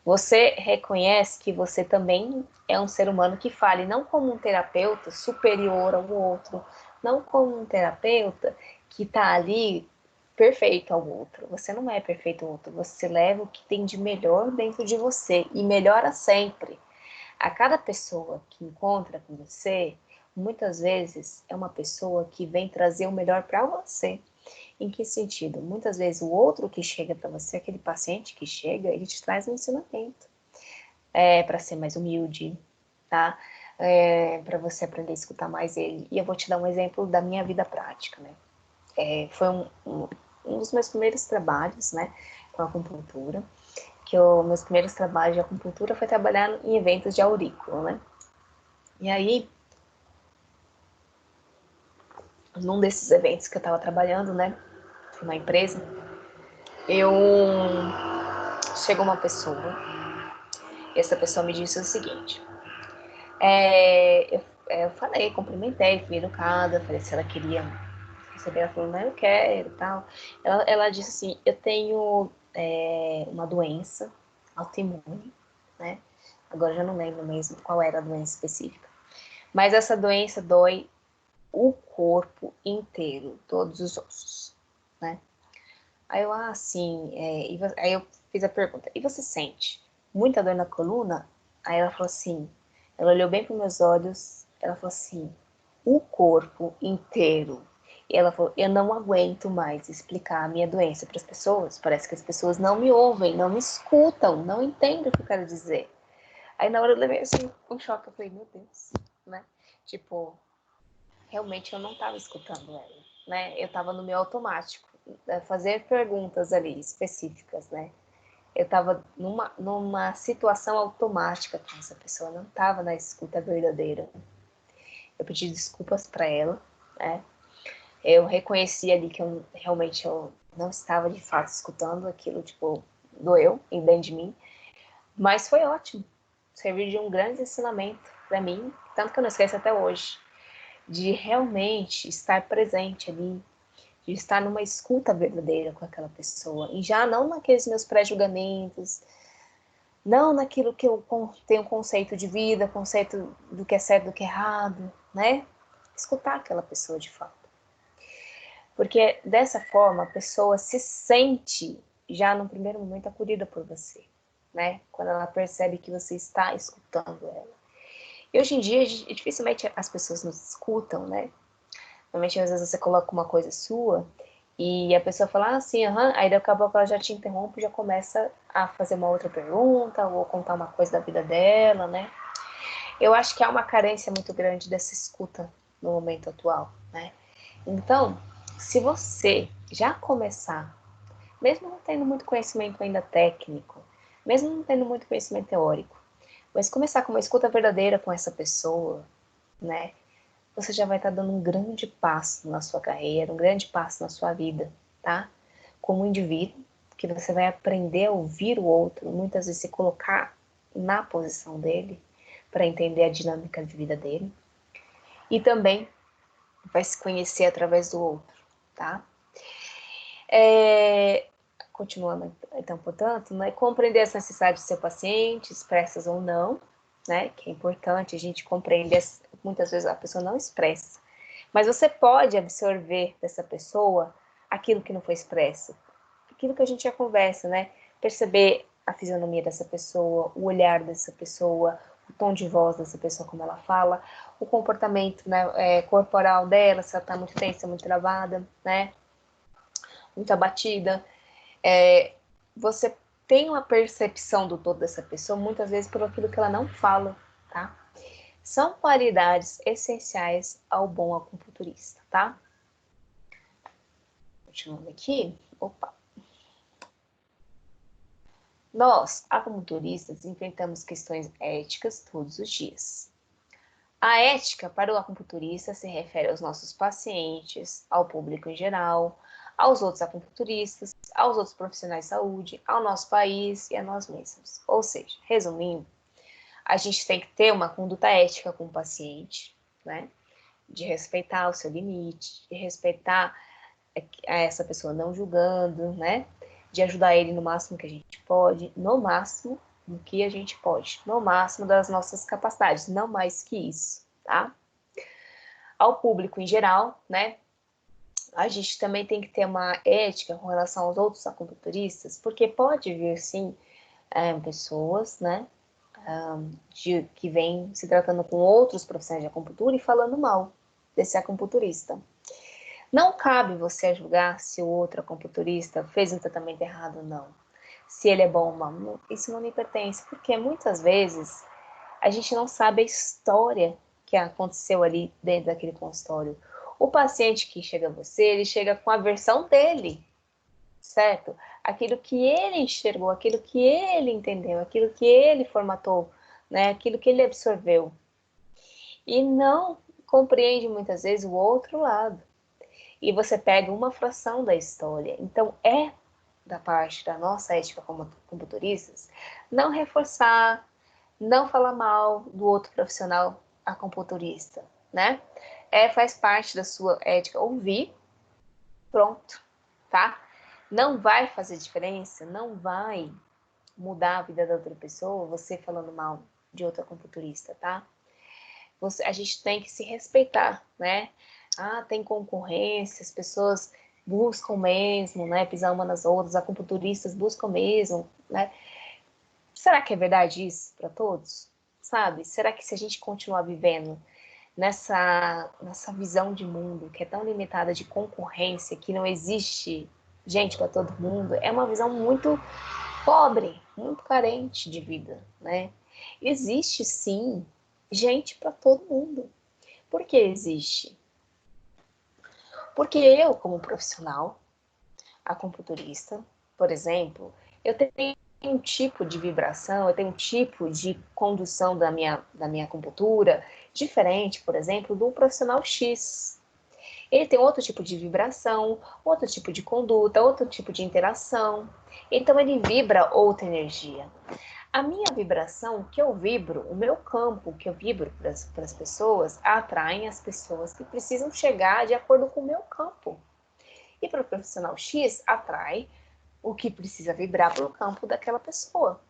você reconhece que você também é um ser humano que fale, não como um terapeuta superior ao outro, não como um terapeuta que está ali perfeito ao outro. Você não é perfeito ao outro, você leva o que tem de melhor dentro de você e melhora sempre. A cada pessoa que encontra com você, muitas vezes é uma pessoa que vem trazer o melhor para você. Em que sentido? Muitas vezes o outro que chega para você, aquele paciente que chega, ele te traz um ensinamento. Para ser mais humilde, tá? Para você aprender a escutar mais ele. E eu vou te dar um exemplo da minha vida prática, né? Foi um dos meus primeiros trabalhos, né, com a acupuntura, meus primeiros trabalhos de acupuntura foi trabalhar em eventos de aurícula, né? E aí, num desses eventos que eu estava trabalhando, né, numa empresa, eu chegou uma pessoa, e essa pessoa me disse o seguinte, eu falei, cumprimentei, fui educada, falei se ela queria receber, ela falou, não, eu quero e tal. Ela disse assim, eu tenho uma doença autoimune, né? Agora eu já não lembro mesmo qual era a doença específica. Mas essa doença dói o corpo inteiro, todos os ossos, né? Aí eu, sim, aí eu fiz a pergunta, e você sente muita dor na coluna? Aí ela falou assim, ela olhou bem para os meus olhos, ela falou assim, o corpo inteiro. E ela falou, eu não aguento mais explicar a minha doença para as pessoas, parece que as pessoas não me ouvem, não me escutam, não entendem o que eu quero dizer. Aí na hora eu levei assim, um choque, eu falei, meu Deus, né? Tipo, realmente eu não estava escutando ela, né? Eu estava no meu automático, fazer perguntas ali específicas, né? eu estava numa situação automática com essa pessoa, não estava na escuta verdadeira. Eu pedi desculpas para ela, né? Eu reconheci ali que realmente eu não estava de fato escutando aquilo, tipo, doeu em dentro de mim, mas foi ótimo. Serviu de um grande ensinamento para mim, tanto que eu não esqueço até hoje, de realmente estar presente ali, de estar numa escuta verdadeira com aquela pessoa, e já não naqueles meus pré-julgamentos, não naquilo que eu tenho conceito de vida, conceito do que é certo, do que é errado, né? Escutar aquela pessoa de fato. Porque dessa forma a pessoa se sente já no primeiro momento acolhida por você, né? Quando ela percebe que você está escutando ela. E hoje em dia, dificilmente as pessoas nos escutam, né? Normalmente, às vezes, você coloca uma coisa sua e a pessoa fala assim, aí daqui a pouco ela já te interrompe, já começa a fazer uma outra pergunta ou contar uma coisa da vida dela, né? Eu acho que há uma carência muito grande dessa escuta no momento atual, né? Então, se você já começar, mesmo não tendo muito conhecimento ainda técnico, mesmo não tendo muito conhecimento teórico, mas começar com uma escuta verdadeira com essa pessoa, né? Você já vai estar dando um grande passo na sua carreira, um grande passo na sua vida, tá? Como indivíduo, que você vai aprender a ouvir o outro, muitas vezes se colocar na posição dele, para entender a dinâmica de vida dele. E também vai se conhecer através do outro, tá? Continuando, então, portanto, né, compreender as necessidades do seu paciente, expressas ou não, né, que é importante a gente compreender, muitas vezes a pessoa não expressa, mas você pode absorver dessa pessoa aquilo que não foi expresso, aquilo que a gente já conversa, né, perceber a fisionomia dessa pessoa, o olhar dessa pessoa, o tom de voz dessa pessoa, como ela fala, o comportamento, né, corporal dela, se ela está muito tensa, muito travada, né, muito abatida. Você tem uma percepção do todo dessa pessoa, muitas vezes por aquilo que ela não fala, tá? São qualidades essenciais ao bom acupunturista, tá? Continuando aqui, opa. Nós, acupunturistas, enfrentamos questões éticas todos os dias. A ética para o acupunturista se refere aos nossos pacientes, ao público em geral, aos outros acupunturistas, aos outros profissionais de saúde, ao nosso país e a nós mesmos. Ou seja, resumindo, a gente tem que ter uma conduta ética com o paciente, né? De respeitar o seu limite, de respeitar essa pessoa não julgando, né? De ajudar ele no máximo que a gente pode, no máximo do que a gente pode, no máximo das nossas capacidades, não mais que isso, tá? Ao público em geral, né? A gente também tem que ter uma ética com relação aos outros acupunturistas, porque pode vir, sim, pessoas, né? Que vêm se tratando com outros profissionais de acupuntura e falando mal desse acupunturista. Não cabe você julgar se o outro acupunturista fez um tratamento errado ou não. Se ele é bom ou não, isso não me pertence, porque muitas vezes a gente não sabe a história que aconteceu ali dentro daquele consultório. O paciente que chega a você, ele chega com a versão dele, certo? Aquilo que ele enxergou, aquilo que ele entendeu, aquilo que ele formatou, né? Aquilo que ele absorveu. E não compreende muitas vezes o outro lado. E você pega uma fração da história. Então, da parte da nossa ética como acupunturistas, não reforçar, não falar mal do outro profissional acupunturista, né? Faz parte da sua ética ouvir, pronto, tá? Não vai fazer diferença, não vai mudar a vida da outra pessoa, você falando mal de outro acupunturista, tá? A gente tem que se respeitar, né? Tem concorrência, as pessoas buscam mesmo, né? Pisar uma nas outras, acupunturistas buscam mesmo, né? Será que é verdade isso para todos? Sabe? Será que se a gente continuar vivendo nessa visão de mundo que é tão limitada de concorrência, que não existe gente para todo mundo, é uma visão muito pobre, muito carente de vida, né? Existe sim gente para todo mundo. Por que existe? Porque eu, como profissional, acupunturista, por exemplo, eu tenho um tipo de vibração, eu tenho um tipo de condução da minha acupuntura diferente, por exemplo, do profissional X. Ele tem outro tipo de vibração, outro tipo de conduta, outro tipo de interação. Então ele vibra outra energia. A minha vibração, que eu vibro, o meu campo que eu vibro para as pessoas, atraem as pessoas que precisam chegar de acordo com o meu campo. E para o profissional X, atrai o que precisa vibrar para o campo daquela pessoa.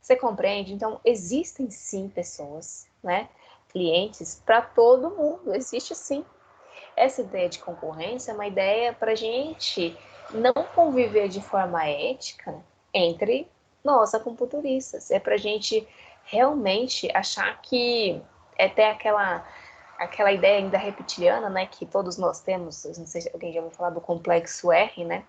Você compreende? Então, existem sim pessoas, né? Clientes para todo mundo, existe sim. Essa ideia de concorrência é uma ideia para a gente não conviver de forma ética entre nós, acupunturistas. É para a gente realmente achar que é até aquela ideia ainda reptiliana, né? Que todos nós temos, não sei se alguém já ouviu falar do complexo R, né?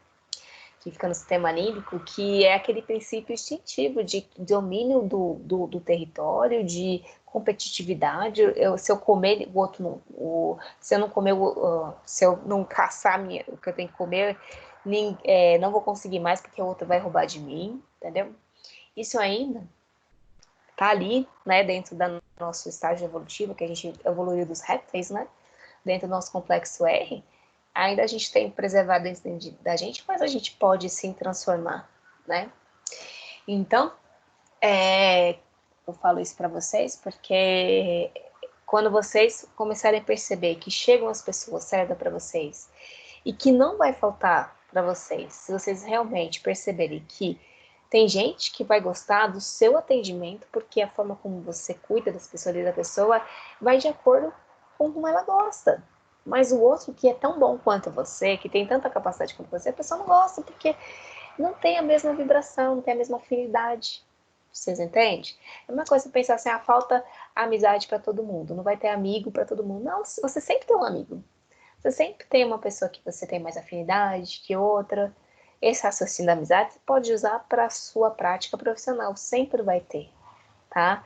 Que fica no sistema límbico, que é aquele princípio instintivo de domínio do território, de competitividade. Se eu comer, o outro não. Se eu não comer, se eu não caçar o que eu tenho que comer, não vou conseguir mais porque o outro vai roubar de mim, entendeu? Isso ainda tá ali, né, dentro do nosso estágio evolutivo, que a gente evoluiu dos répteis, né? Dentro do nosso complexo R, ainda a gente tem preservado dentro da gente, mas a gente pode sim transformar, né? Então, eu falo isso para vocês porque quando vocês começarem a perceber que chegam as pessoas certas para vocês e que não vai faltar para vocês, se vocês realmente perceberem que tem gente que vai gostar do seu atendimento porque a forma como você cuida das pessoas e da pessoa vai de acordo com como ela gosta. Mas o outro que é tão bom quanto você, que tem tanta capacidade quanto você, a pessoa não gosta porque não tem a mesma vibração, não tem a mesma afinidade. Vocês entendem? É uma coisa pensar assim, falta amizade para todo mundo, não vai ter amigo para todo mundo. Não, você sempre tem um amigo. Você sempre tem uma pessoa que você tem mais afinidade que outra. Esse raciocínio da amizade você pode usar para a sua prática profissional, sempre vai ter, tá?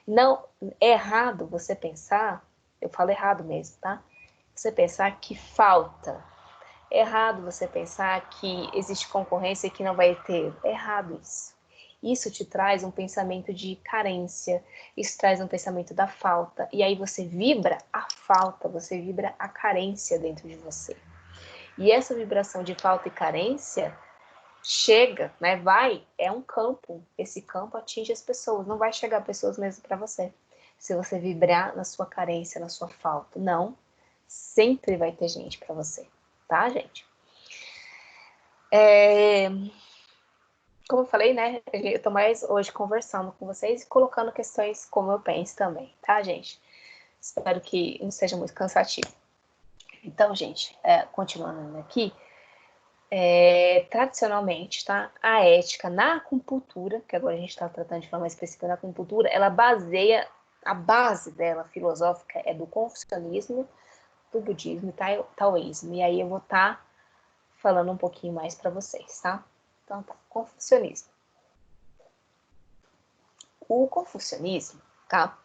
Não é errado você pensar, eu falo errado mesmo, tá? Você pensar que falta. É errado você pensar que existe concorrência e que não vai ter. É errado isso. Isso te traz um pensamento de carência, isso traz um pensamento da falta, e aí você vibra a falta, você vibra a carência dentro de você. E essa vibração de falta e carência chega, né? É um campo. Esse campo atinge as pessoas, não vai chegar pessoas mesmo para você. Se você vibrar na sua carência, na sua falta, não, sempre vai ter gente para você, tá, gente? Como eu falei, né? Eu tô mais hoje conversando com vocês e colocando questões como eu penso também, tá, gente? Espero que não seja muito cansativo. Então, gente, continuando aqui, tradicionalmente, tá? A ética na acupuntura, que agora a gente está tratando de forma específica na acupuntura, ela baseia, a base dela filosófica é do confucionismo, do budismo e taoísmo. E aí eu vou estar falando um pouquinho mais para vocês, tá? Então, tá. Confucionismo. O confucionismo, tá?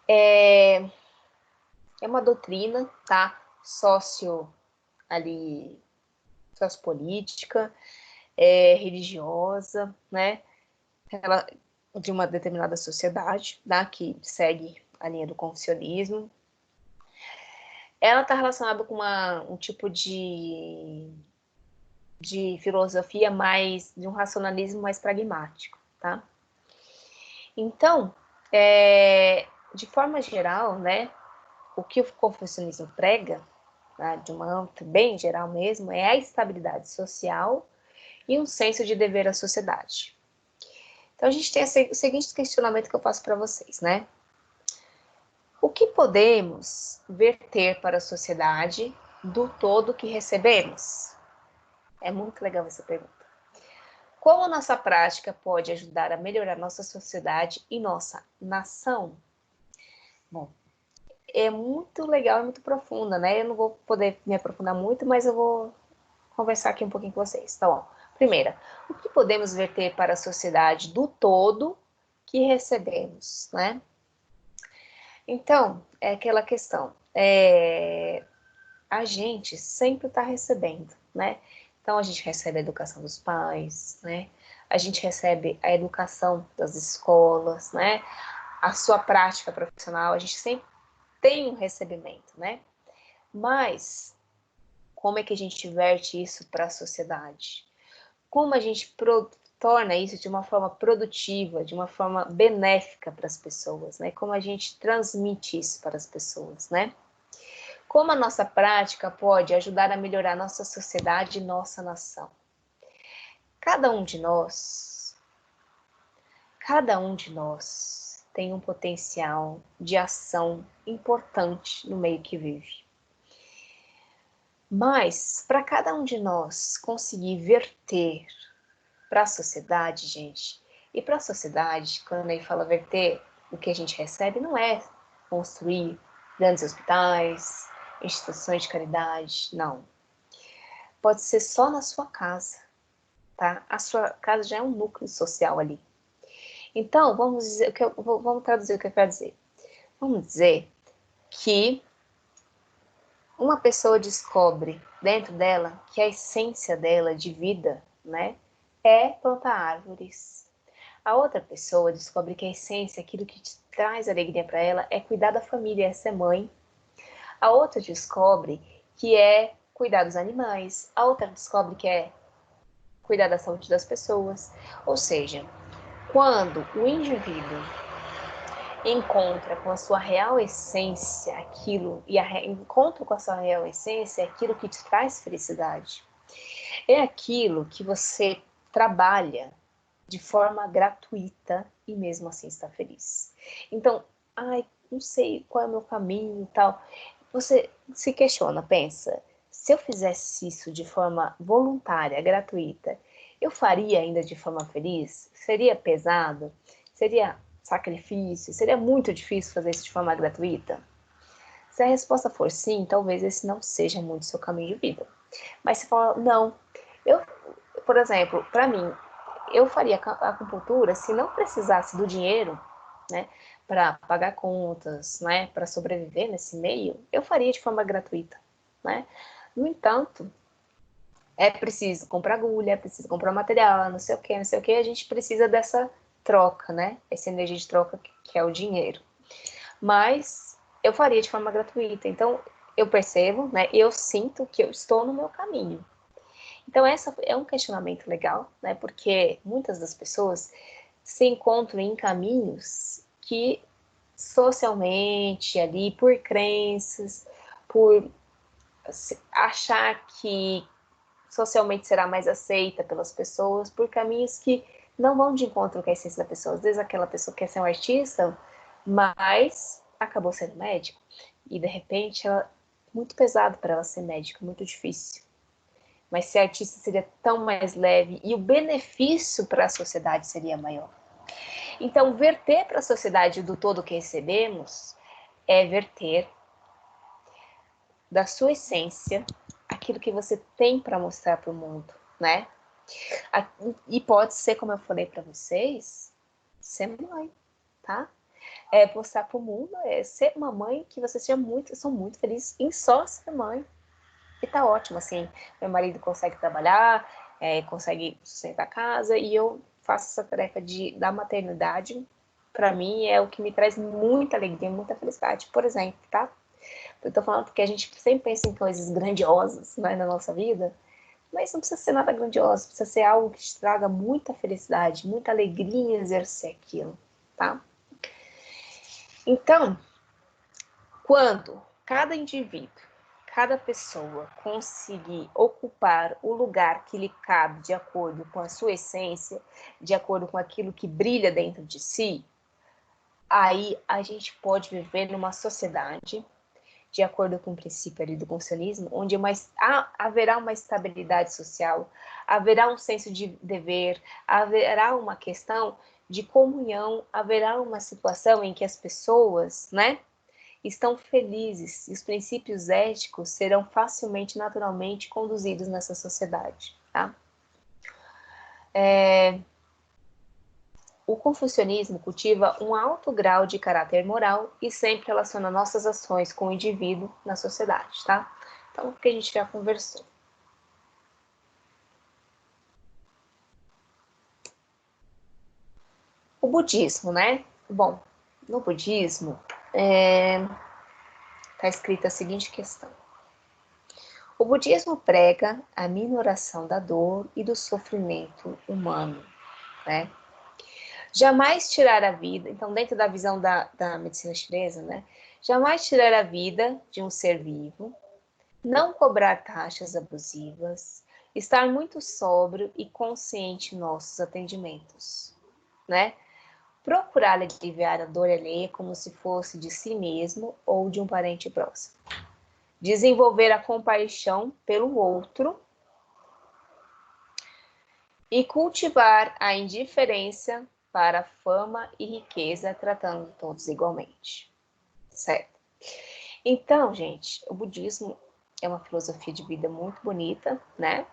É uma doutrina, tá? Ali, sociopolítica, religiosa, né? Ela, de uma determinada sociedade, tá? Que segue a linha do confucionismo. Ela está relacionada com um tipo de filosofia mais, de um racionalismo mais pragmático, tá? Então, de forma geral, né, o que o confucionismo prega, tá, de uma âmbito bem geral mesmo, é a estabilidade social e um senso de dever à sociedade. Então, a gente tem o seguinte questionamento que eu faço para vocês, né? O que podemos verter para a sociedade do todo que recebemos? É muito legal essa pergunta. Como a nossa prática pode ajudar a melhorar nossa sociedade e nossa nação? Bom, é muito legal e muito profunda, né? Eu não vou poder me aprofundar muito, mas eu vou conversar aqui um pouquinho com vocês. Então, ó, primeira, o que podemos verter para a sociedade do todo que recebemos, né? Então, é aquela questão. A gente sempre está recebendo, né? Então, a gente recebe a educação dos pais, né? a gente recebe a educação das escolas, né? A sua prática profissional, a gente sempre tem um recebimento, né? Mas como é que a gente verte isso para a sociedade? Como a gente torna isso de uma forma produtiva, de uma forma benéfica para as pessoas, né? Como a gente transmite isso para as pessoas, né? Como a nossa prática pode ajudar a melhorar nossa sociedade e nossa nação? Cada um de nós tem um potencial de ação importante no meio que vive. Mas, para cada um de nós conseguir verter para a sociedade, gente, e para a sociedade, quando ele fala verter, o que a gente recebe não é construir grandes hospitais, instituições de caridade, não. Pode ser só na sua casa, tá? A sua casa já é um núcleo social ali. Então, vamos traduzir o que eu quero dizer. Vamos dizer que uma pessoa descobre dentro dela que a essência dela de vida, né, é plantar árvores. A outra pessoa descobre que a essência, aquilo que traz alegria para ela, é cuidar da família, é ser mãe. A outra descobre que é cuidar dos animais. A outra descobre que é cuidar da saúde das pessoas. Ou seja, quando o indivíduo encontra com a sua real essência aquilo, e encontra com a sua real essência aquilo que te traz felicidade, é aquilo que você trabalha de forma gratuita e mesmo assim está feliz. Então, não sei qual é o meu caminho e tal. Você se questiona, pensa, se eu fizesse isso de forma voluntária, gratuita, eu faria ainda de forma feliz? Seria pesado? Seria sacrifício? Seria muito difícil fazer isso de forma gratuita? Se a resposta for sim, talvez esse não seja muito seu caminho de vida. Mas se fala, não, por exemplo, para mim, eu faria acupuntura se não precisasse do dinheiro, né, para pagar contas, né, para sobreviver nesse meio, eu faria de forma gratuita, né? No entanto, é preciso comprar agulha, é preciso comprar material, não sei o que, a gente precisa dessa troca, né? Essa energia de troca que é o dinheiro. Mas eu faria de forma gratuita. Então, eu percebo, né? Eu sinto que eu estou no meu caminho. Então, essa é um questionamento legal, né? Porque muitas das pessoas se encontram em caminhos que socialmente ali, por crenças, por achar que socialmente será mais aceita pelas pessoas, por caminhos que não vão de encontro com a essência da pessoa. Às vezes aquela pessoa quer ser um artista, mas acabou sendo médico. E de repente, muito pesado para ela ser médico, muito difícil. Mas ser artista seria tão mais leve e o benefício para a sociedade seria maior. Então, verter para a sociedade do todo que recebemos é verter da sua essência aquilo que você tem para mostrar para o mundo, né? E pode ser, como eu falei para vocês, ser mãe, tá? É mostrar para o mundo, é ser uma mãe que você seja muito, eu sou muito feliz em só ser mãe. E tá ótimo, assim, meu marido consegue trabalhar, consegue sustentar a casa, e eu faço essa tarefa da maternidade, para mim é o que me traz muita alegria, muita felicidade, por exemplo, tá? Eu tô falando porque a gente sempre pensa em coisas grandiosas, né, na nossa vida, mas não precisa ser nada grandioso, precisa ser algo que te traga muita felicidade, muita alegria em exercer aquilo, tá? Então, quando cada indivíduo, cada pessoa conseguir ocupar o lugar que lhe cabe de acordo com a sua essência, de acordo com aquilo que brilha dentro de si, aí a gente pode viver numa sociedade, de acordo com o princípio ali do confucionismo, onde haverá uma estabilidade social, haverá um senso de dever, haverá uma questão de comunhão, haverá uma situação em que as pessoas, né, estão felizes e os princípios éticos serão facilmente, naturalmente conduzidos nessa sociedade, tá? O confucionismo cultiva um alto grau de caráter moral e sempre relaciona nossas ações com o indivíduo na sociedade, tá? Então, o que a gente já conversou. O budismo, né? Bom, no budismo está escrita a seguinte questão. O budismo prega a minoração da dor e do sofrimento humano, né? Jamais tirar a vida, então dentro da visão da medicina chinesa, né? Jamais tirar a vida de um ser vivo, não cobrar taxas abusivas, estar muito sóbrio e consciente em nossos atendimentos, né? Procurar aliviar a dor alheia como se fosse de si mesmo ou de um parente próximo. Desenvolver a compaixão pelo outro e cultivar a indiferença para fama e riqueza, tratando todos igualmente. Certo? Então, gente, o budismo é uma filosofia de vida muito bonita, né?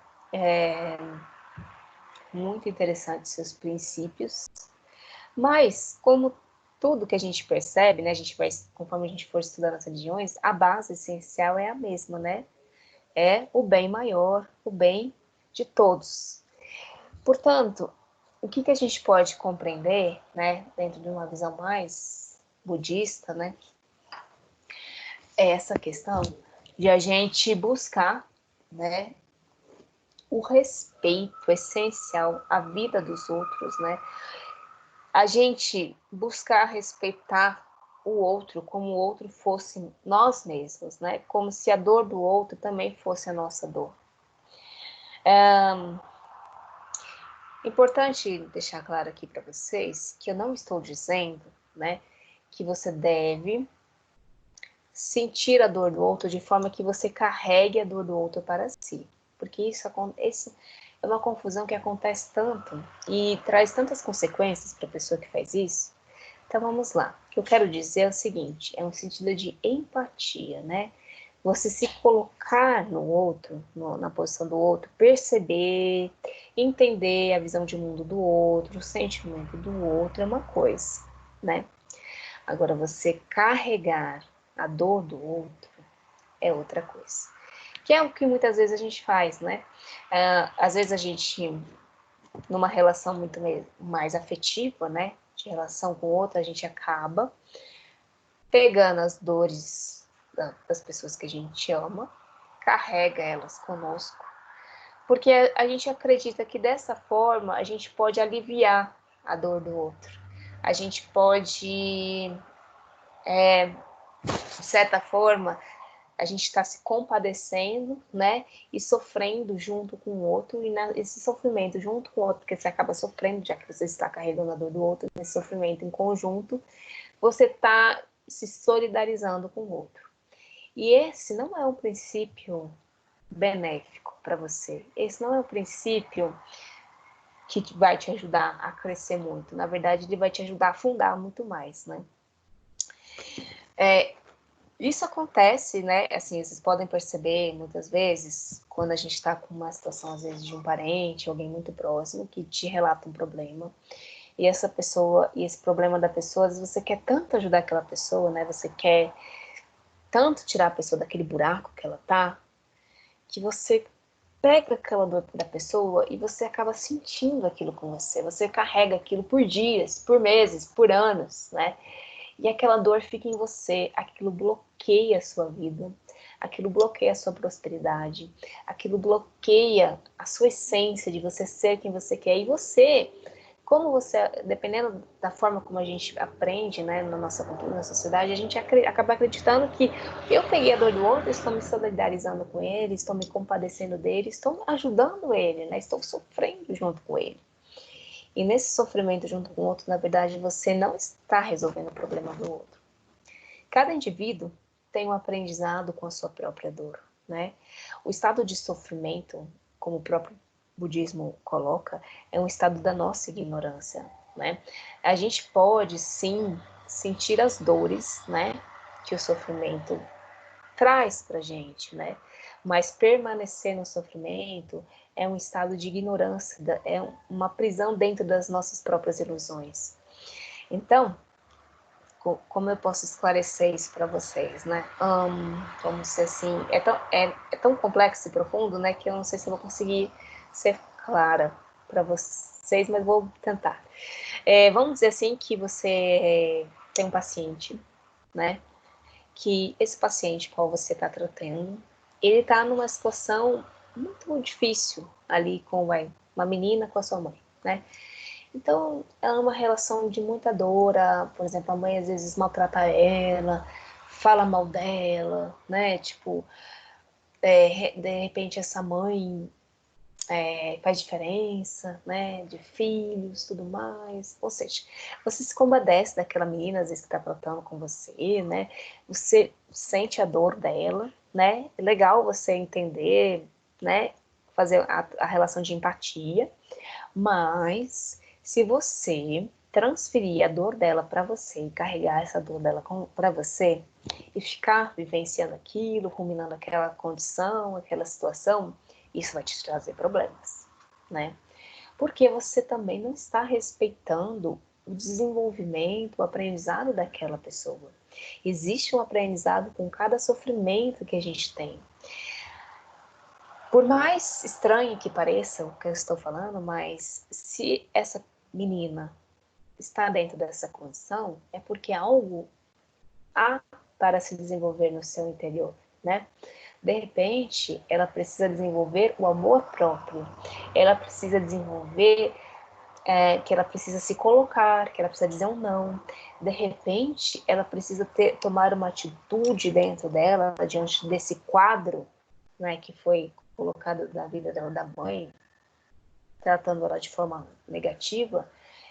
Muito interessante seus princípios, mas como tudo que a gente percebe, né, a gente vai, conforme a gente for estudando as religiões, a base essencial é a mesma, né? É o bem maior, o bem de todos. Portanto, o que a gente pode compreender, né, dentro de uma visão mais budista, né, é essa questão de a gente buscar, né, o respeito essencial à vida dos outros, né? A gente buscar respeitar o outro como o outro fosse nós mesmos, né? Como se a dor do outro também fosse a nossa dor. Importante deixar claro aqui para vocês que eu não estou dizendo, né, que você deve sentir a dor do outro de forma que você carregue a dor do outro para si, porque isso é uma confusão que acontece tanto e traz tantas consequências para a pessoa que faz isso. Então vamos lá. O que eu quero dizer é o seguinte, é um sentido de empatia, né? Você se colocar no outro, na posição do outro, perceber, entender a visão de mundo do outro, o sentimento do outro é uma coisa, né? Agora, você carregar a dor do outro é outra coisa. Que é o que muitas vezes a gente faz, né? Às vezes a gente, numa relação muito mais afetiva, né? De relação com o outro, a gente acaba pegando as dores das pessoas que a gente ama, carrega elas conosco, porque a gente acredita que dessa forma a gente pode aliviar a dor do outro. A gente pode, de certa forma, a gente está se compadecendo, né, e sofrendo junto com o outro, e esse sofrimento junto com o outro, porque você acaba sofrendo, já que você está carregando a dor do outro, esse sofrimento em conjunto, você está se solidarizando com o outro. E esse não é um princípio benéfico para você. Esse não é um princípio que vai te ajudar a crescer muito. Na verdade, ele vai te ajudar a afundar muito mais, né? Isso acontece, né? Assim, vocês podem perceber muitas vezes quando a gente está com uma situação, às vezes, de um parente, alguém muito próximo, que te relata um problema. E essa pessoa, e esse problema da pessoa, às vezes você quer tanto ajudar aquela pessoa, né? Você quer tanto tirar a pessoa daquele buraco que ela tá, que você pega aquela dor da pessoa e você acaba sentindo aquilo com você. Você carrega aquilo por dias, por meses, por anos, né? E aquela dor fica em você, aquilo bloqueia a sua vida, aquilo bloqueia a sua prosperidade, aquilo bloqueia a sua essência de você ser quem você quer. E você, como você, dependendo da forma como a gente aprende, né, na nossa cultura, na sociedade, a gente acaba acreditando que eu peguei a dor do outro, estou me solidarizando com ele, estou me compadecendo dele, estou ajudando ele, né, estou sofrendo junto com ele. E nesse sofrimento junto com o outro, na verdade, você não está resolvendo o problema do outro. Cada indivíduo tem um aprendizado com a sua própria dor, né? O estado de sofrimento, como o próprio budismo coloca, é um estado da nossa ignorância, né? A gente pode, sim, sentir as dores, né, que o sofrimento traz pra gente, né? Mas permanecer no sofrimento é um estado de ignorância, é uma prisão dentro das nossas próprias ilusões. Então, como eu posso esclarecer isso para vocês, né? Vamos dizer assim, é tão complexo e profundo, né, que eu não sei se eu vou conseguir ser clara para vocês. 6, mas vou tentar. Vamos dizer assim que você tem um paciente, né? Que esse paciente qual você está tratando, ele está numa situação muito difícil ali com uma menina com a sua mãe, né? Então, é uma relação de muita dor, por exemplo, a mãe às vezes maltrata ela, fala mal dela, né? Tipo, de repente essa mãe faz diferença, né? De filhos, tudo mais. Ou seja, você se compadece daquela menina, às vezes, que está tratando com você, né? Você sente a dor dela, né? É legal você entender, né? Fazer a relação de empatia, mas se você transferir a dor dela para você e carregar essa dor dela para você e ficar vivenciando aquilo, ruminando aquela condição, aquela situação, isso vai te trazer problemas, né? Porque você também não está respeitando o desenvolvimento, o aprendizado daquela pessoa. Existe um aprendizado com cada sofrimento que a gente tem. Por mais estranho que pareça o que eu estou falando, mas se essa menina está dentro dessa condição, é porque algo há para se desenvolver no seu interior, né? De repente, ela precisa desenvolver o amor próprio, ela precisa desenvolver que ela precisa se colocar, que ela precisa dizer um não. De repente, ela precisa tomar uma atitude dentro dela, diante desse quadro, né, que foi colocado na vida dela, da mãe, tratando ela de forma negativa.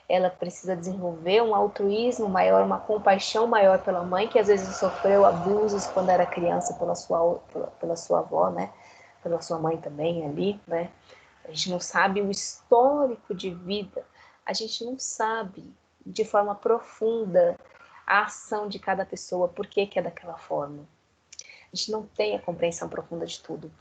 Ela precisa desenvolver um altruísmo maior, uma compaixão maior pela mãe, que às vezes sofreu abusos quando era criança pela sua avó, né? Pela sua mãe também ali, né? A gente não sabe o histórico de vida, a gente não sabe de forma profunda a ação de cada pessoa, por que é daquela forma. A gente não tem a compreensão profunda de tudo.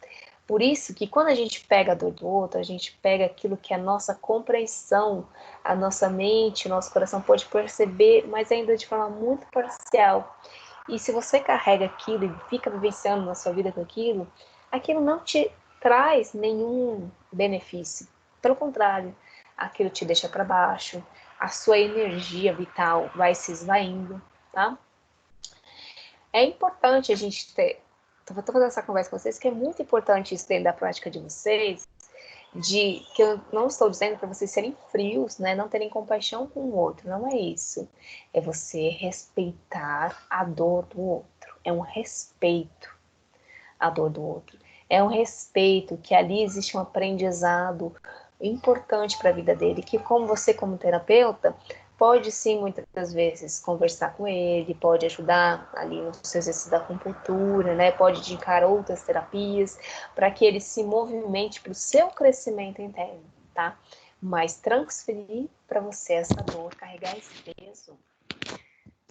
Por isso que quando a gente pega a dor do outro, a gente pega aquilo que a nossa compreensão, a nossa mente, o nosso coração pode perceber, mas ainda de forma muito parcial. E se você carrega aquilo e fica vivenciando na sua vida com aquilo, aquilo não te traz nenhum benefício. Pelo contrário, aquilo te deixa para baixo, a sua energia vital vai se esvaindo, tá? É importante a gente ter, estou fazendo essa conversa com vocês, que é muito importante isso dentro da prática de vocês, de que eu não estou dizendo para vocês serem frios, né, não terem compaixão com o outro, não é isso. É você respeitar a dor do outro, é um respeito à dor do outro. É um respeito que ali existe um aprendizado importante para a vida dele, que como você como terapeuta, pode sim muitas vezes conversar com ele, pode ajudar ali no seu exercício da acupuntura, né? Pode indicar outras terapias para que ele se movimente para o seu crescimento interno, tá? Mas transferir para você essa dor, carregar esse peso,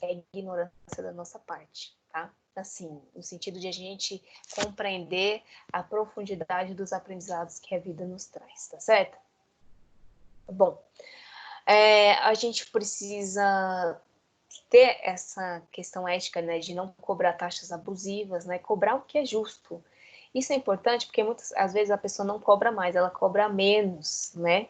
é ignorância da nossa parte, tá? Assim, no sentido de a gente compreender a profundidade dos aprendizados que a vida nos traz, tá certo? Bom, a gente precisa ter essa questão ética, né, de não cobrar taxas abusivas, né, cobrar o que é justo. Isso é importante porque muitas às vezes a pessoa não cobra mais, ela cobra menos, né?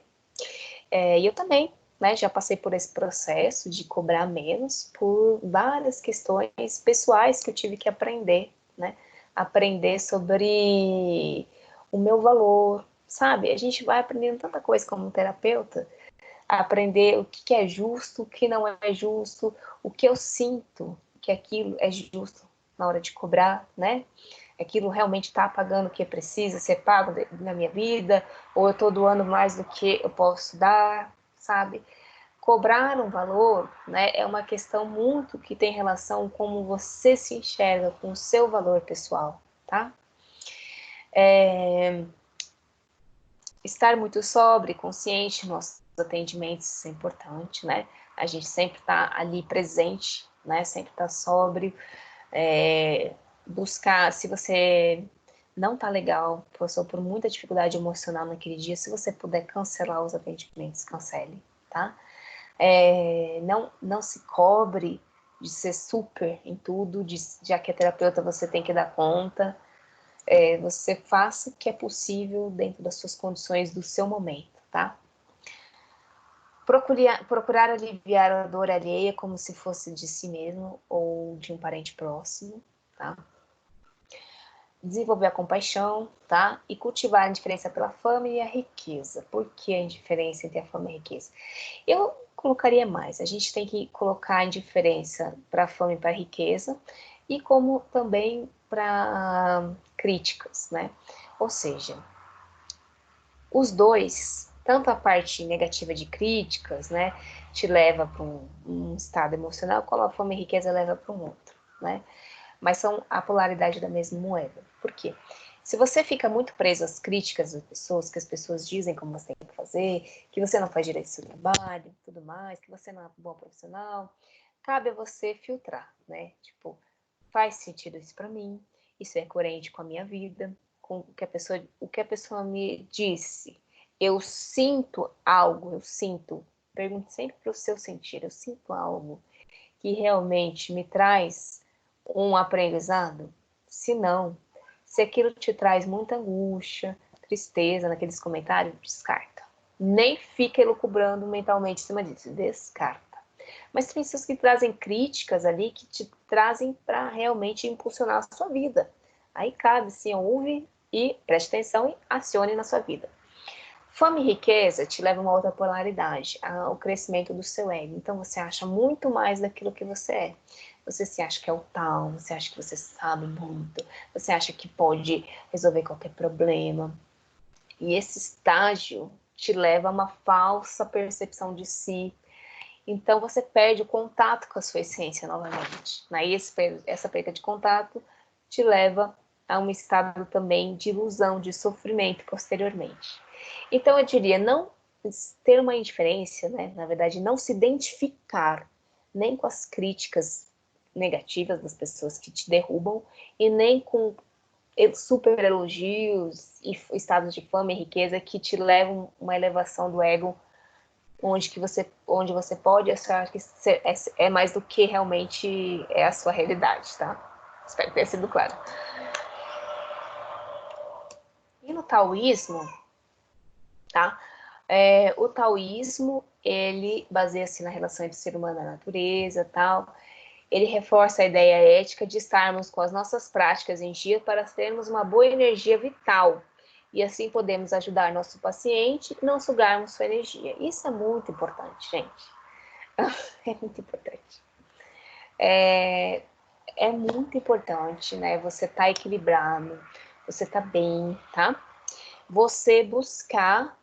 E eu também, né, já passei por esse processo de cobrar menos por várias questões pessoais que eu tive que aprender, né? Aprender sobre o meu valor, sabe? A gente vai aprendendo tanta coisa como terapeuta, aprender o que é justo, o que não é justo, o que eu sinto que aquilo é justo na hora de cobrar, né? Aquilo realmente está pagando o que precisa ser pago na minha vida, ou eu estou doando mais do que eu posso dar, sabe? Cobrar um valor, né, é uma questão muito que tem relação com como você se enxerga, com o seu valor pessoal, tá? Estar muito sóbrio, consciente nos nossos atendimentos, isso é importante, né? A gente sempre está ali presente, né? Sempre está sóbrio, buscar, se você não tá legal, passou por muita dificuldade emocional naquele dia, se você puder cancelar os atendimentos, cancele, tá? Não se cobre de ser super em tudo, já que é terapeuta você tem que dar conta, você faça o que é possível dentro das suas condições do seu momento, tá? Procurar aliviar a dor alheia como se fosse de si mesmo ou de um parente próximo, tá? Desenvolver a compaixão, tá? E cultivar a indiferença pela fama e a riqueza. Por que a indiferença entre a fama e a riqueza? Eu colocaria mais. A gente tem que colocar a indiferença para a fama e para a riqueza, e como também para críticas, né? Ou seja, os dois, tanto a parte negativa de críticas, né, te leva para um estado emocional, como a fome e a riqueza leva para um outro, né? Mas são a polaridade da mesma moeda. Por quê? Se você fica muito preso às críticas das pessoas, que as pessoas dizem como você tem que fazer, que você não faz direito ao seu trabalho, tudo mais, que você não é um bom profissional, cabe a você filtrar, né? Tipo, faz sentido isso para mim? Isso é coerente com a minha vida? Com o que a pessoa me disse? Eu sinto algo, pergunte sempre para o seu sentir, eu sinto algo que realmente me traz um aprendizado? Se não, se aquilo te traz muita angústia, tristeza naqueles comentários, descarta. Nem fica elucubrando mentalmente em cima disso, descarta. Mas tem pessoas que trazem críticas ali, que te trazem para realmente impulsionar a sua vida. Aí cabe, sim, ouve e preste atenção e acione na sua vida. Fome e riqueza te leva a uma outra polaridade, ao crescimento do seu ego. Então você acha muito mais daquilo que você é. Você se acha que é o tal, você acha que você sabe muito, você acha que pode resolver qualquer problema. E esse estágio te leva a uma falsa percepção de si. Então você perde o contato com a sua essência novamente. Aí essa perda de contato te leva a um estado também de ilusão, de sofrimento posteriormente. Então eu diria, não ter uma indiferença, né? Na verdade, não se identificar nem com as críticas negativas das pessoas que te derrubam e nem com super elogios e estados de fama e riqueza que te levam a uma elevação do ego onde você pode achar que é mais do que realmente é a sua realidade, tá? Espero que tenha sido claro. E no taoísmo, tá? O taoísmo, ele baseia-se na relação entre o ser humano e a natureza, tal. Ele reforça a ideia ética de estarmos com as nossas práticas em dia para termos uma boa energia vital. E assim podemos ajudar nosso paciente e não sugarmos sua energia. Isso é muito importante, gente. É muito importante. É muito importante, né? Você tá equilibrado, você tá bem, tá? Você buscar,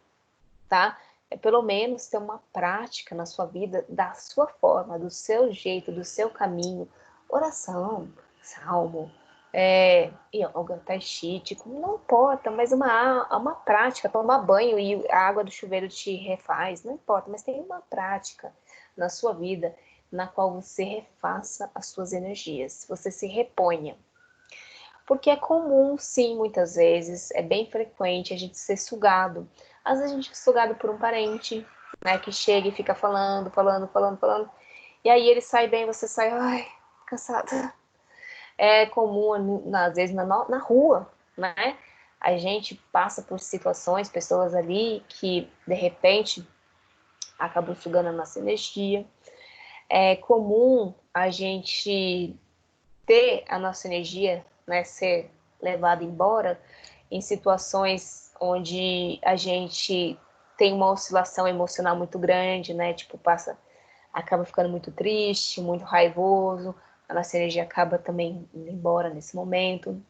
tá? Pelo menos ter uma prática na sua vida da sua forma, do seu jeito, do seu caminho. Oração, salmo, yoga, tai chi, tipo, não importa, mas uma prática, tomar banho e a água do chuveiro te refaz, não importa, mas tem uma prática na sua vida na qual você refaça as suas energias, você se reponha. Porque é comum, sim, muitas vezes, é bem frequente a gente ser sugado. Às vezes a gente é sugado por um parente, né, que chega e fica falando, e aí ele sai bem, você sai, ai, cansada. É comum, às vezes, na rua, né? A gente passa por situações, pessoas ali que, de repente, acabam sugando a nossa energia. É comum a gente ter a nossa energia, né, ser levada embora em situações onde a gente tem uma oscilação emocional muito grande, né? Tipo, acaba ficando muito triste, muito raivoso, a nossa energia acaba também indo embora nesse momento.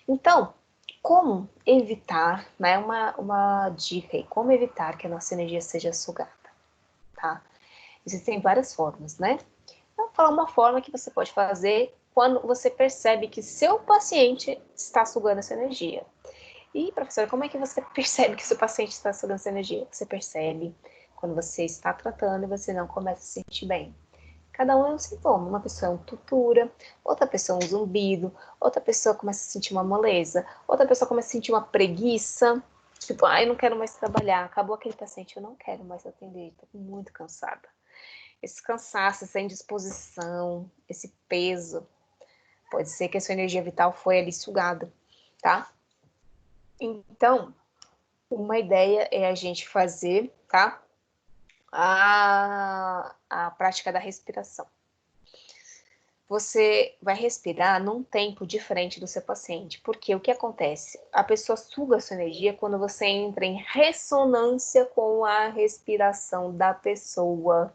Então, como evitar, né? Uma dica aí, como evitar que a nossa energia seja sugada, tá? Existem várias formas, né? Vou falar uma forma que você pode fazer quando você percebe que seu paciente está sugando essa energia. E, professora, como é que você percebe que seu paciente está sugando essa energia? Você percebe quando você está tratando e você não começa a se sentir bem. Cada um é um sintoma. Uma pessoa é uma tontura, outra pessoa é um zumbido, outra pessoa começa a sentir uma moleza, outra pessoa começa a sentir uma preguiça. Tipo, ai, não quero mais trabalhar. Acabou aquele paciente, eu não quero mais atender, estou muito cansada. Esse cansaço, essa indisposição, esse peso, pode ser que a sua energia vital foi ali sugada, tá? Então, uma ideia é a gente fazer, tá? a prática da respiração. Você vai respirar num tempo diferente do seu paciente, porque o que acontece? A pessoa suga a sua energia quando você entra em ressonância com a respiração da pessoa,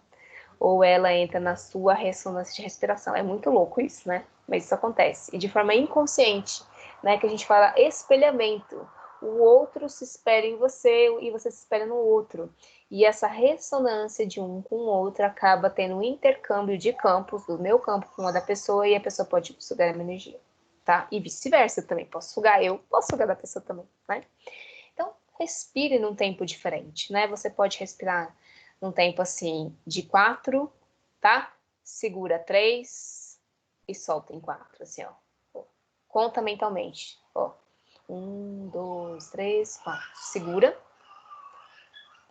ou ela entra na sua ressonância de respiração. É muito louco isso, né? Mas isso acontece, e de forma inconsciente, né? Que a gente fala espelhamento. O outro se espelha em você e você se espelha no outro. E essa ressonância de um com o outro acaba tendo um intercâmbio de campos, do meu campo com a da pessoa, e a pessoa pode sugar a minha energia, tá? E vice-versa, eu também posso sugar, eu posso sugar da pessoa também, né? Então, respire num tempo diferente, né? Você pode respirar num tempo assim de 4, tá? Segura 3 e solta em 4, assim, ó. Conta mentalmente, ó. 1, 2, 3, 4. Segura.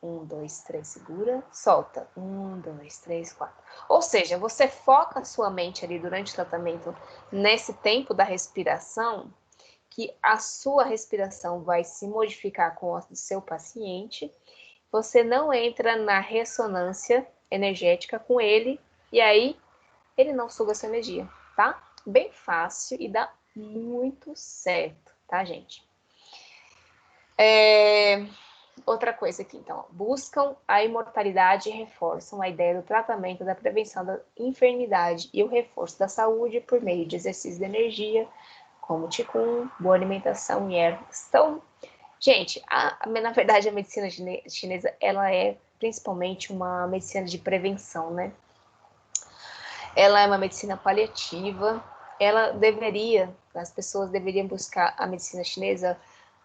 1, 2, 3, segura, solta. 1, 2, 3, 4. Ou seja, você foca a sua mente ali durante o tratamento, nesse tempo da respiração, que a sua respiração vai se modificar com a do seu paciente. Você não entra na ressonância energética com ele, e aí ele não suga a sua energia, tá? Bem fácil e dá muito certo, tá, gente? Outra coisa aqui, então, buscam a imortalidade e reforçam a ideia do tratamento da prevenção da enfermidade e o reforço da saúde por meio de exercícios de energia, como Qigong, boa alimentação e ervas. Então, gente, na verdade, a medicina chinesa, ela é principalmente uma medicina de prevenção, né? Ela é uma medicina paliativa, as pessoas deveriam buscar a medicina chinesa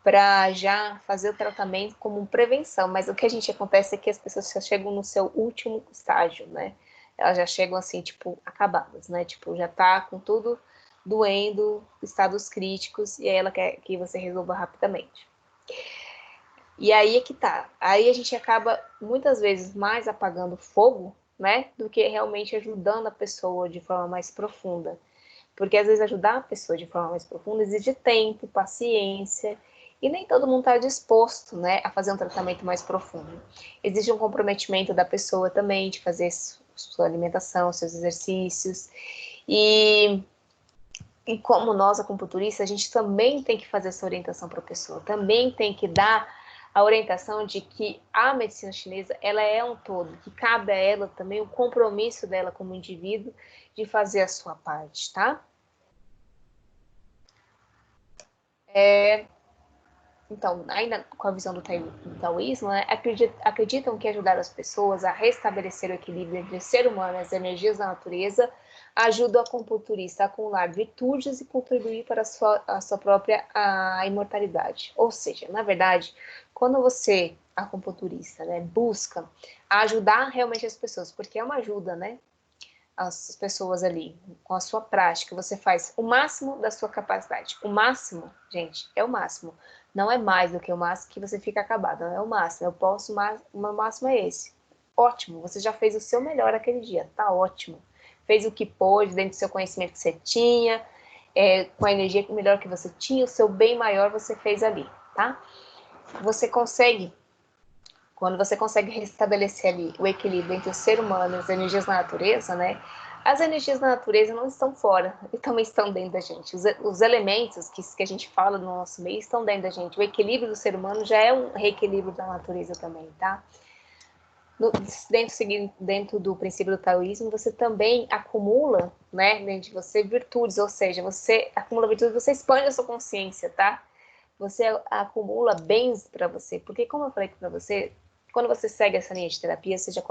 para já fazer o tratamento como prevenção, mas o que a gente acontece é que as pessoas já chegam no seu último estágio, né? Elas já chegam assim, tipo, acabadas, né? Tipo, já tá com tudo doendo, estados críticos, e aí ela quer que você resolva rapidamente. E aí é que tá. Aí a gente acaba muitas vezes mais apagando fogo, né, do que realmente ajudando a pessoa de forma mais profunda. Porque às vezes ajudar a pessoa de forma mais profunda exige tempo, paciência, e nem todo mundo está disposto, né, a fazer um tratamento mais profundo. Exige um comprometimento da pessoa também de fazer sua alimentação, seus exercícios. E como nós, acupunturistas, a gente também tem que fazer essa orientação para a pessoa, também tem que dar a orientação de que a medicina chinesa, ela é um todo, que cabe a ela também o compromisso dela como indivíduo de fazer a sua parte, tá? Então, ainda com a visão do taoísmo, né, acreditam que ajudar as pessoas a restabelecer o equilíbrio entre o ser humano e as energias da natureza ajuda o acupunturista a acumular virtudes e contribuir para a sua própria imortalidade. Ou seja, na verdade, quando você, acupunturista, né, busca ajudar realmente as pessoas, porque é uma ajuda, né? As pessoas ali, com a sua prática, você faz o máximo da sua capacidade. O máximo, gente, é o máximo. Não é mais do que o máximo que você fica acabado, não é o máximo. Eu posso, o meu máximo é esse. Ótimo, você já fez o seu melhor aquele dia, tá ótimo. Fez o que pôde, dentro do seu conhecimento que você tinha, com a energia melhor que você tinha, o seu bem maior você fez ali, tá? Você consegue quando você consegue restabelecer ali o equilíbrio entre o ser humano e as energias da natureza, né? As energias da natureza não estão fora, e também estão dentro da gente. Os elementos que a gente fala no nosso meio estão dentro da gente. O equilíbrio do ser humano já é um reequilíbrio da natureza também, tá? Dentro do princípio do taoísmo, você também acumula, né, dentro de você, virtudes, ou seja, você acumula virtudes, você expande a sua consciência, tá? Você acumula bens para você, porque como eu falei para você, quando você segue essa linha de terapia, seja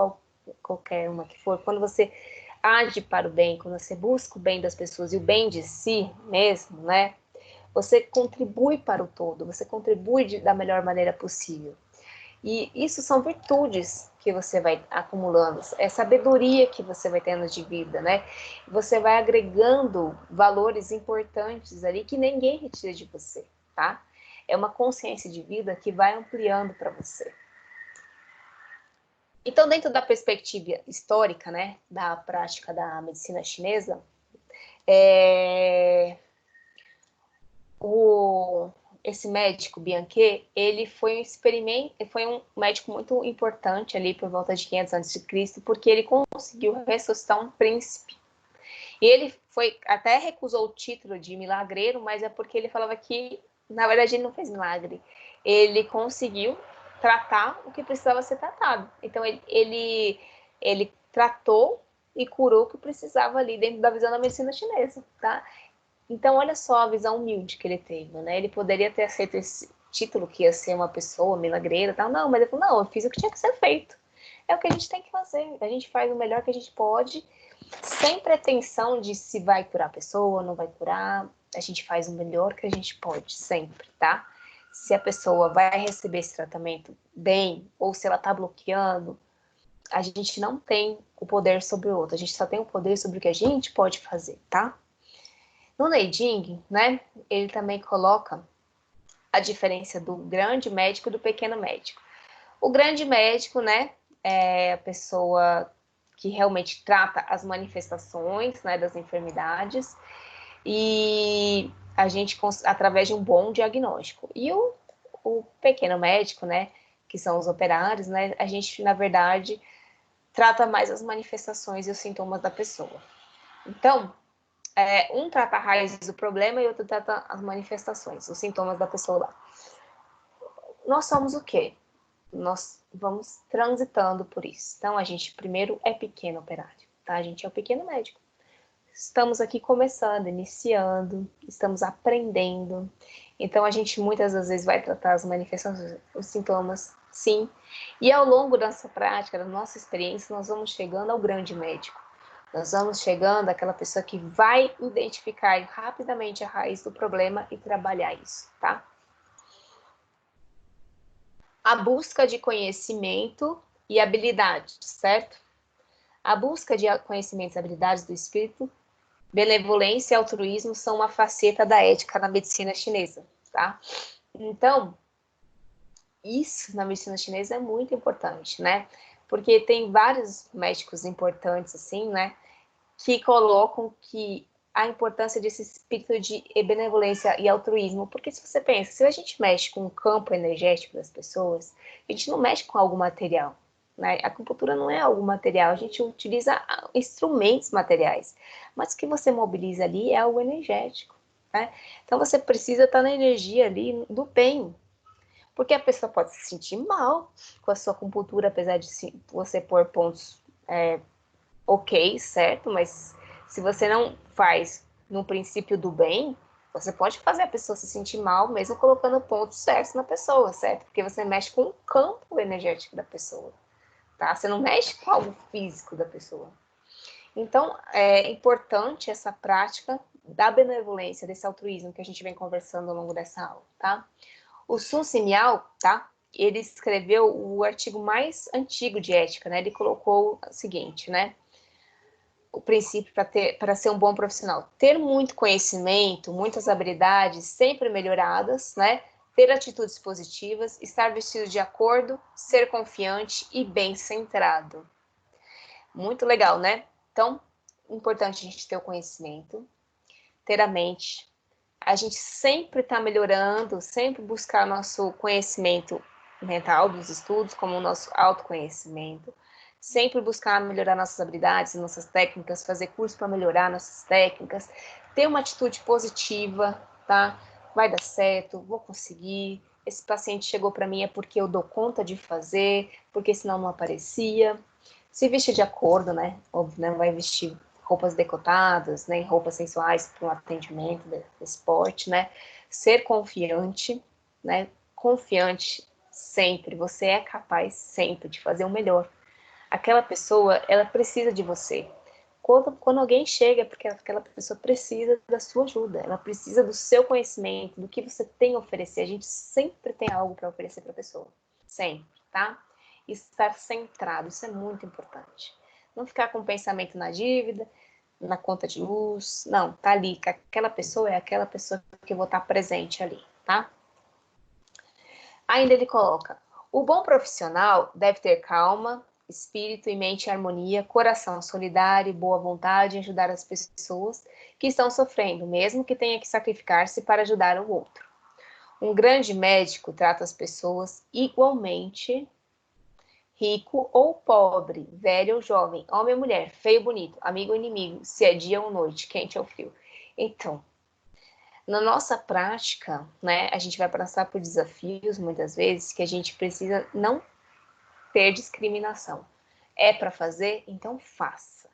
qualquer uma que for, quando você age para o bem, quando você busca o bem das pessoas e o bem de si mesmo, né? Você contribui para o todo, você contribui da melhor maneira possível. E isso são virtudes que você vai acumulando, é sabedoria que você vai tendo de vida, né? Você vai agregando valores importantes ali que ninguém retira de você, tá? É uma consciência de vida que vai ampliando para você. Então, dentro da perspectiva histórica, né, da prática da medicina chinesa, esse médico, Bianchi, ele foi um experimento, foi um médico muito importante ali por volta de 500 a.C., porque ele conseguiu ressuscitar um príncipe. E ele até recusou o título de milagreiro, mas é porque ele falava que, na verdade, ele não fez milagre. Ele conseguiu tratar o que precisava ser tratado. Então, ele tratou e curou o que precisava ali dentro da visão da medicina chinesa, tá? Então, olha só a visão humilde que ele teve, né? Ele poderia ter aceito esse título, que ia ser uma pessoa milagreira e tal. Não, mas ele falou, não, eu fiz o que tinha que ser feito. É o que a gente tem que fazer. A gente faz o melhor que a gente pode, sem pretensão de se vai curar a pessoa, não vai curar. A gente faz o melhor que a gente pode, sempre, tá? Se a pessoa vai receber esse tratamento bem, ou se ela tá bloqueando, a gente não tem o poder sobre o outro. A gente só tem o poder sobre o que a gente pode fazer, tá? No Neijing, né, ele também coloca a diferença do grande médico e do pequeno médico. O grande médico, né, é a pessoa que realmente trata as manifestações, né, das enfermidades, e a gente, através de um bom diagnóstico. E o pequeno médico, né, que são os operários, né, a gente, na verdade, trata mais as manifestações e os sintomas da pessoa. Então, um trata a raiz do problema e outro trata as manifestações, os sintomas da pessoa lá. Nós somos o quê? Nós vamos transitando por isso. Então, a gente primeiro é pequeno operário, tá? A gente é o pequeno médico. Estamos aqui começando, iniciando, estamos aprendendo. Então, a gente muitas das vezes vai tratar as manifestações, os sintomas, sim. E ao longo dessa prática, da nossa experiência, nós vamos chegando ao grande médico. Nós vamos chegando àquela pessoa que vai identificar rapidamente a raiz do problema e trabalhar isso, tá? A busca de conhecimento e habilidades, certo? A busca de conhecimentos e habilidades do espírito, benevolência e altruísmo são uma faceta da ética na medicina chinesa, tá? Então, isso na medicina chinesa é muito importante, né? Porque tem vários médicos importantes, assim, né? Que colocam que a importância desse espírito de benevolência e altruísmo, porque se você pensa, se a gente mexe com o campo energético das pessoas, a gente não mexe com algo material, né? A acupuntura não é algo material, a gente utiliza instrumentos materiais, mas o que você mobiliza ali é algo energético, né? Então você precisa estar na energia ali do bem, porque a pessoa pode se sentir mal com a sua acupuntura, apesar de você pôr pontos ok, certo, mas se você não faz no princípio do bem, você pode fazer a pessoa se sentir mal, mesmo colocando pontos certos na pessoa, certo? Porque você mexe com o campo energético da pessoa, tá? Você não mexe com algo físico da pessoa. Então, é importante essa prática da benevolência, desse altruísmo que a gente vem conversando ao longo dessa aula, tá? O Sun Simiao, tá? Ele escreveu o artigo mais antigo de ética, né? Ele colocou o seguinte, né? O princípio para ser um bom profissional: ter muito conhecimento, muitas habilidades sempre melhoradas, né? Ter atitudes positivas, estar vestido de acordo, ser confiante e bem centrado. Muito legal, né? Então, importante a gente ter o conhecimento, ter a mente. A gente sempre está melhorando, sempre buscar nosso conhecimento mental dos estudos, como o nosso autoconhecimento. Sempre buscar melhorar nossas habilidades, nossas técnicas, fazer curso para melhorar nossas técnicas, ter uma atitude positiva, tá? Vai dar certo, vou conseguir. Esse paciente chegou para mim é porque eu dou conta de fazer, porque senão não aparecia. Se vestir de acordo, né? Óbvio, não vai vestir roupas decotadas, nem roupas sensuais para um atendimento desse porte, né? Ser confiante, né? Confiante sempre. Você é capaz sempre de fazer o melhor. Aquela pessoa, ela precisa de você. Quando alguém chega, é porque aquela pessoa precisa da sua ajuda, ela precisa do seu conhecimento, do que você tem a oferecer. A gente sempre tem algo para oferecer para a pessoa. Sempre, tá? Estar centrado, isso é muito importante. Não ficar com o pensamento na dívida, na conta de luz. Não, tá ali. Aquela pessoa é aquela pessoa que eu vou estar presente ali, tá? Ainda ele coloca: o bom profissional deve ter calma, espírito e mente em harmonia, coração solidário, boa vontade em ajudar as pessoas que estão sofrendo, mesmo que tenha que sacrificar-se para ajudar o outro. Um grande médico trata as pessoas igualmente, rico ou pobre, velho ou jovem, homem ou mulher, feio ou bonito, amigo ou inimigo, se é dia ou noite, quente ou frio. Então, na nossa prática, né, a gente vai passar por desafios, muitas vezes, que a gente precisa não ter discriminação. É para fazer? Então faça.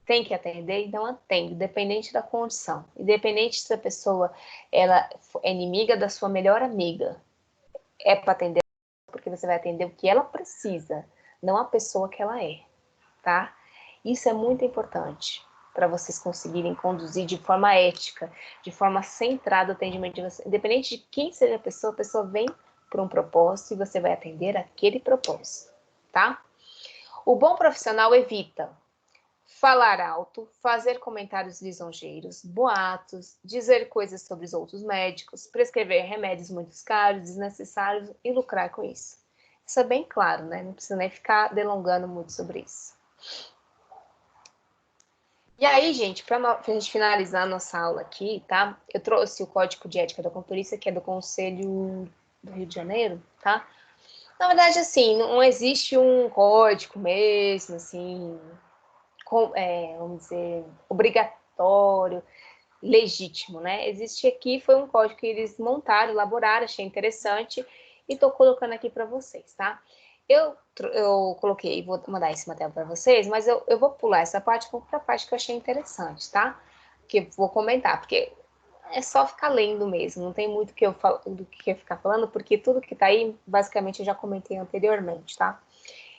Tem que atender? Então atende, independente da condição. Independente se a pessoa ela é inimiga da sua melhor amiga. É para atender porque você vai atender o que ela precisa, não a pessoa que ela é, tá? Isso é muito importante para vocês conseguirem conduzir de forma ética, de forma centrada o atendimento de você. Independente de quem seja a pessoa vem por um propósito e você vai atender aquele propósito, tá? O bom profissional evita falar alto, fazer comentários lisonjeiros, boatos, dizer coisas sobre os outros médicos, prescrever remédios muito caros, desnecessários e lucrar com isso. Isso é bem claro, né? Não precisa nem ficar delongando muito sobre isso. E aí, gente, para a gente finalizar a nossa aula aqui, tá? Eu trouxe o Código de Ética da Contorista, que é do Conselho do Rio de Janeiro, tá? Na verdade, assim, não existe um código mesmo, assim, vamos dizer, obrigatório, legítimo, né? Existe aqui, foi um código que eles montaram, elaboraram, achei interessante e tô colocando aqui para vocês, tá? Eu coloquei, vou mandar esse material para vocês, mas eu vou pular essa parte para a parte que eu achei interessante, tá? Que eu vou comentar, porque é só ficar lendo mesmo, não tem muito que eu falo, do que eu ficar falando, porque tudo que tá aí, basicamente, eu já comentei anteriormente, tá?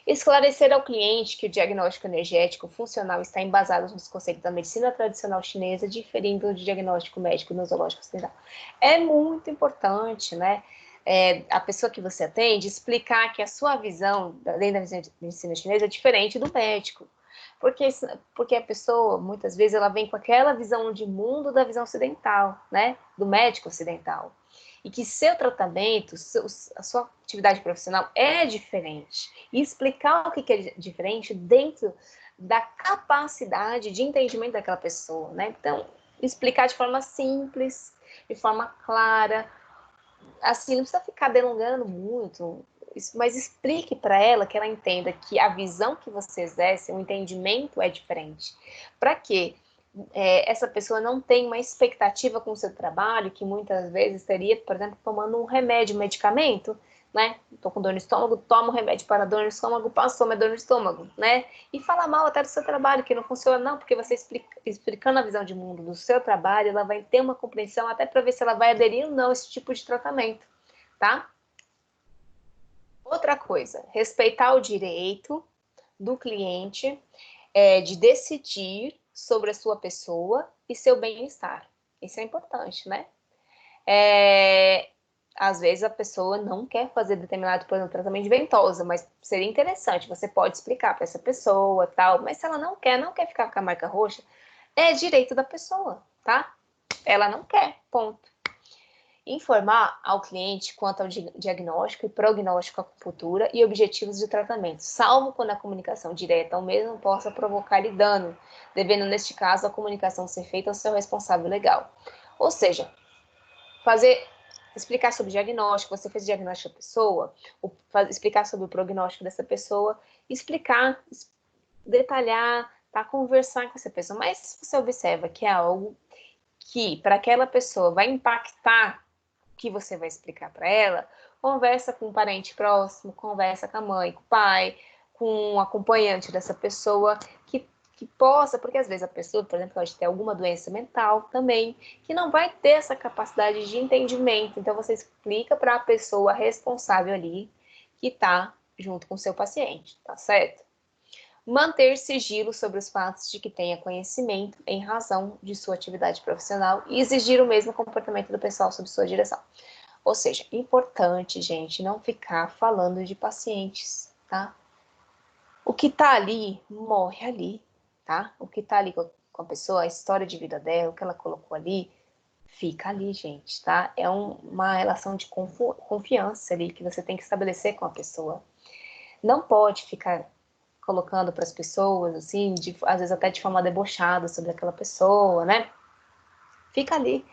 Esclarecer ao cliente que o diagnóstico energético funcional está embasado nos conceitos da medicina tradicional chinesa, diferindo do diagnóstico médico nosológico ocidental. É muito importante, né? A pessoa que você atende explicar que a sua visão, além da medicina chinesa, é diferente do médico. Porque a pessoa, muitas vezes, ela vem com aquela visão de mundo da visão ocidental, né? Do médico ocidental. E que seu tratamento, a sua atividade profissional é diferente. E explicar o que é diferente dentro da capacidade de entendimento daquela pessoa, né? Então, explicar de forma simples, de forma clara, assim, não precisa ficar delongando muito, mas explique para ela que ela entenda que a visão que você exerce, o entendimento é diferente. Para quê? Essa pessoa não tem uma expectativa com o seu trabalho, que muitas vezes teria, por exemplo, tomando um remédio, um medicamento, né? Estou com dor no estômago, toma um remédio para dor no estômago, passou minha dor no estômago, né? E fala mal até do seu trabalho, que não funciona, não, porque você explicando a visão de mundo do seu trabalho, ela vai ter uma compreensão até para ver se ela vai aderir ou não a esse tipo de tratamento, tá? Outra coisa, respeitar o direito do cliente de decidir sobre a sua pessoa e seu bem-estar. Isso é importante, né? Às vezes a pessoa não quer fazer determinado, por exemplo, tratamento de ventosa, mas seria interessante, você pode explicar para essa pessoa, tal, mas se ela não quer ficar com a marca roxa, é direito da pessoa, tá? Ela não quer, ponto. Informar ao cliente quanto ao diagnóstico e prognóstico acupuntura e objetivos de tratamento, salvo quando a comunicação direta ao mesmo possa provocar-lhe dano, devendo, neste caso, a comunicação ser feita ao seu responsável legal. Ou seja, explicar sobre o diagnóstico, você fez o diagnóstico da pessoa, explicar sobre o prognóstico dessa pessoa, explicar, detalhar, tá? Conversar com essa pessoa. Mas se você observa que é algo que para aquela pessoa vai impactar que você vai explicar para ela, conversa com um parente próximo, conversa com a mãe, com o pai, com um acompanhante dessa pessoa que possa, porque às vezes a pessoa, por exemplo, pode ter alguma doença mental também, que não vai ter essa capacidade de entendimento. Então você explica para a pessoa responsável ali que está junto com o seu paciente, tá certo? Manter sigilo sobre os fatos de que tenha conhecimento em razão de sua atividade profissional e exigir o mesmo comportamento do pessoal sob sua direção. Ou seja, importante, gente, não ficar falando de pacientes, tá? O que tá ali, morre ali, tá? O que tá ali com a pessoa, a história de vida dela, o que ela colocou ali, fica ali, gente, tá? É uma relação de confiança ali que você tem que estabelecer com a pessoa. Não pode ficar colocando para as pessoas, assim, às vezes até de forma debochada sobre aquela pessoa, né? Fica ali.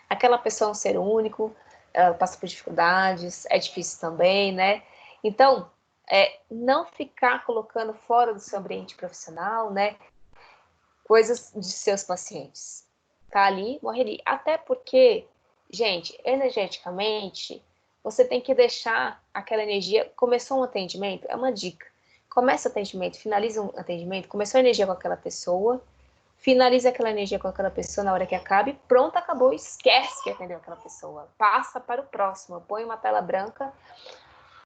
Aquela pessoa é um ser único, ela passa por dificuldades, é difícil também, né? Então, não ficar colocando fora do seu ambiente profissional, né? Coisas de seus pacientes. Tá ali, morre ali. Até porque, gente, energeticamente, você tem que deixar aquela energia. Começou um atendimento, é uma dica. Começa o atendimento, finaliza um atendimento, começou a energia com aquela pessoa, finaliza aquela energia com aquela pessoa na hora que acabe, pronto, acabou, esquece que atendeu aquela pessoa. Passa para o próximo, põe uma tela branca.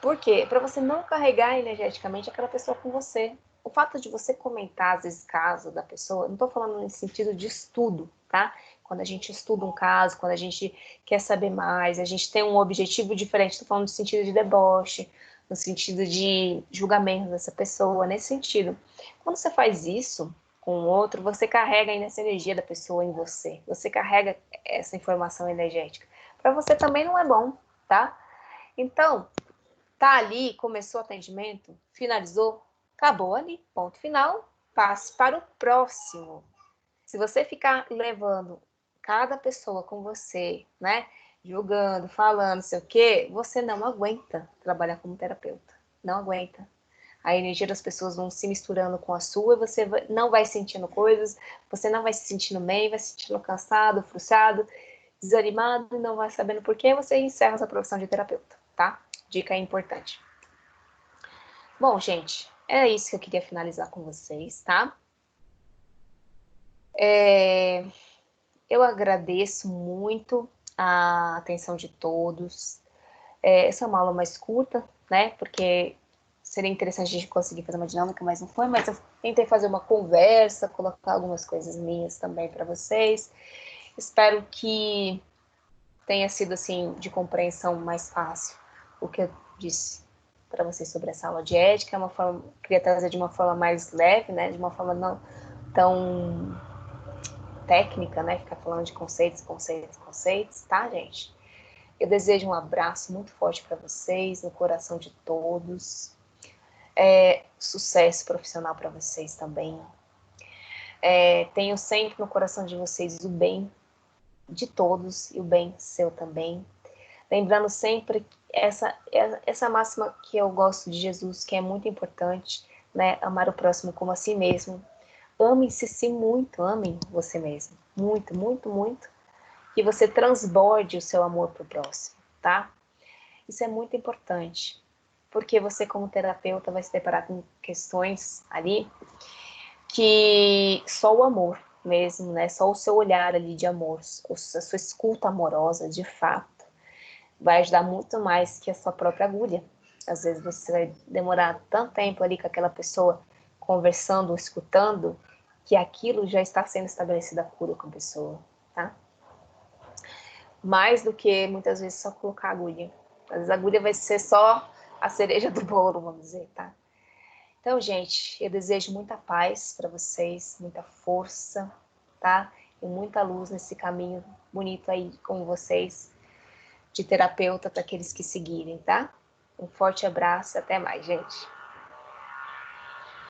Por quê? Para você não carregar energeticamente aquela pessoa com você. O fato de você comentar, às vezes, caso da pessoa, não estou falando no sentido de estudo, tá? Quando a gente estuda um caso, quando a gente quer saber mais, a gente tem um objetivo diferente, estou falando no sentido de deboche, no sentido de julgamento dessa pessoa, nesse sentido. Quando você faz isso com o outro, você carrega ainda essa energia da pessoa em você, você carrega essa informação energética. Para você também não é bom, tá? Então, tá ali, começou o atendimento, finalizou, acabou ali, ponto final, passe para o próximo. Se você ficar levando cada pessoa com você, né, julgando, falando, sei o quê, você não aguenta trabalhar como terapeuta, não aguenta. A energia das pessoas vão se misturando com a sua e você não vai sentindo coisas, você não vai se sentindo bem, vai se sentindo cansado, frustrado, desanimado, não vai sabendo por quê, você encerra essa profissão de terapeuta, tá? Dica importante. Bom, gente, é isso que eu queria finalizar com vocês, tá? Eu agradeço muito a atenção de todos. Essa é uma aula mais curta, né? Porque seria interessante a gente conseguir fazer uma dinâmica, mas não foi. Mas eu tentei fazer uma conversa, colocar algumas coisas minhas também para vocês. Espero que tenha sido, assim, de compreensão mais fácil o que eu disse para vocês sobre essa aula de ética. Queria trazer de uma forma mais leve, né? De uma forma não tão técnica, né? Ficar falando de conceitos, tá, gente? Eu desejo um abraço muito forte para vocês, no coração de todos. Sucesso profissional para vocês também. Tenho sempre no coração de vocês o bem de todos e o bem seu também. Lembrando sempre essa máxima que eu gosto de Jesus, que é muito importante, né? Amar o próximo como a si mesmo. Amem-se sim muito, amem você mesmo. Muito, muito, muito. Que você transborde o seu amor para o próximo, tá? Isso é muito importante. Porque você, como terapeuta, vai se deparar com questões ali que só o amor mesmo, né? Só o seu olhar ali de amor, a sua escuta amorosa, de fato, vai ajudar muito mais que a sua própria agulha. Às vezes você vai demorar tanto tempo ali com aquela pessoa conversando, escutando, que aquilo já está sendo estabelecida a cura com a pessoa, tá? Mais do que muitas vezes só colocar agulha. Às vezes a agulha vai ser só a cereja do bolo, vamos dizer, tá? Então, gente, eu desejo muita paz para vocês, muita força, tá? E muita luz nesse caminho bonito aí com vocês, de terapeuta para aqueles que seguirem, tá? Um forte abraço e até mais, gente.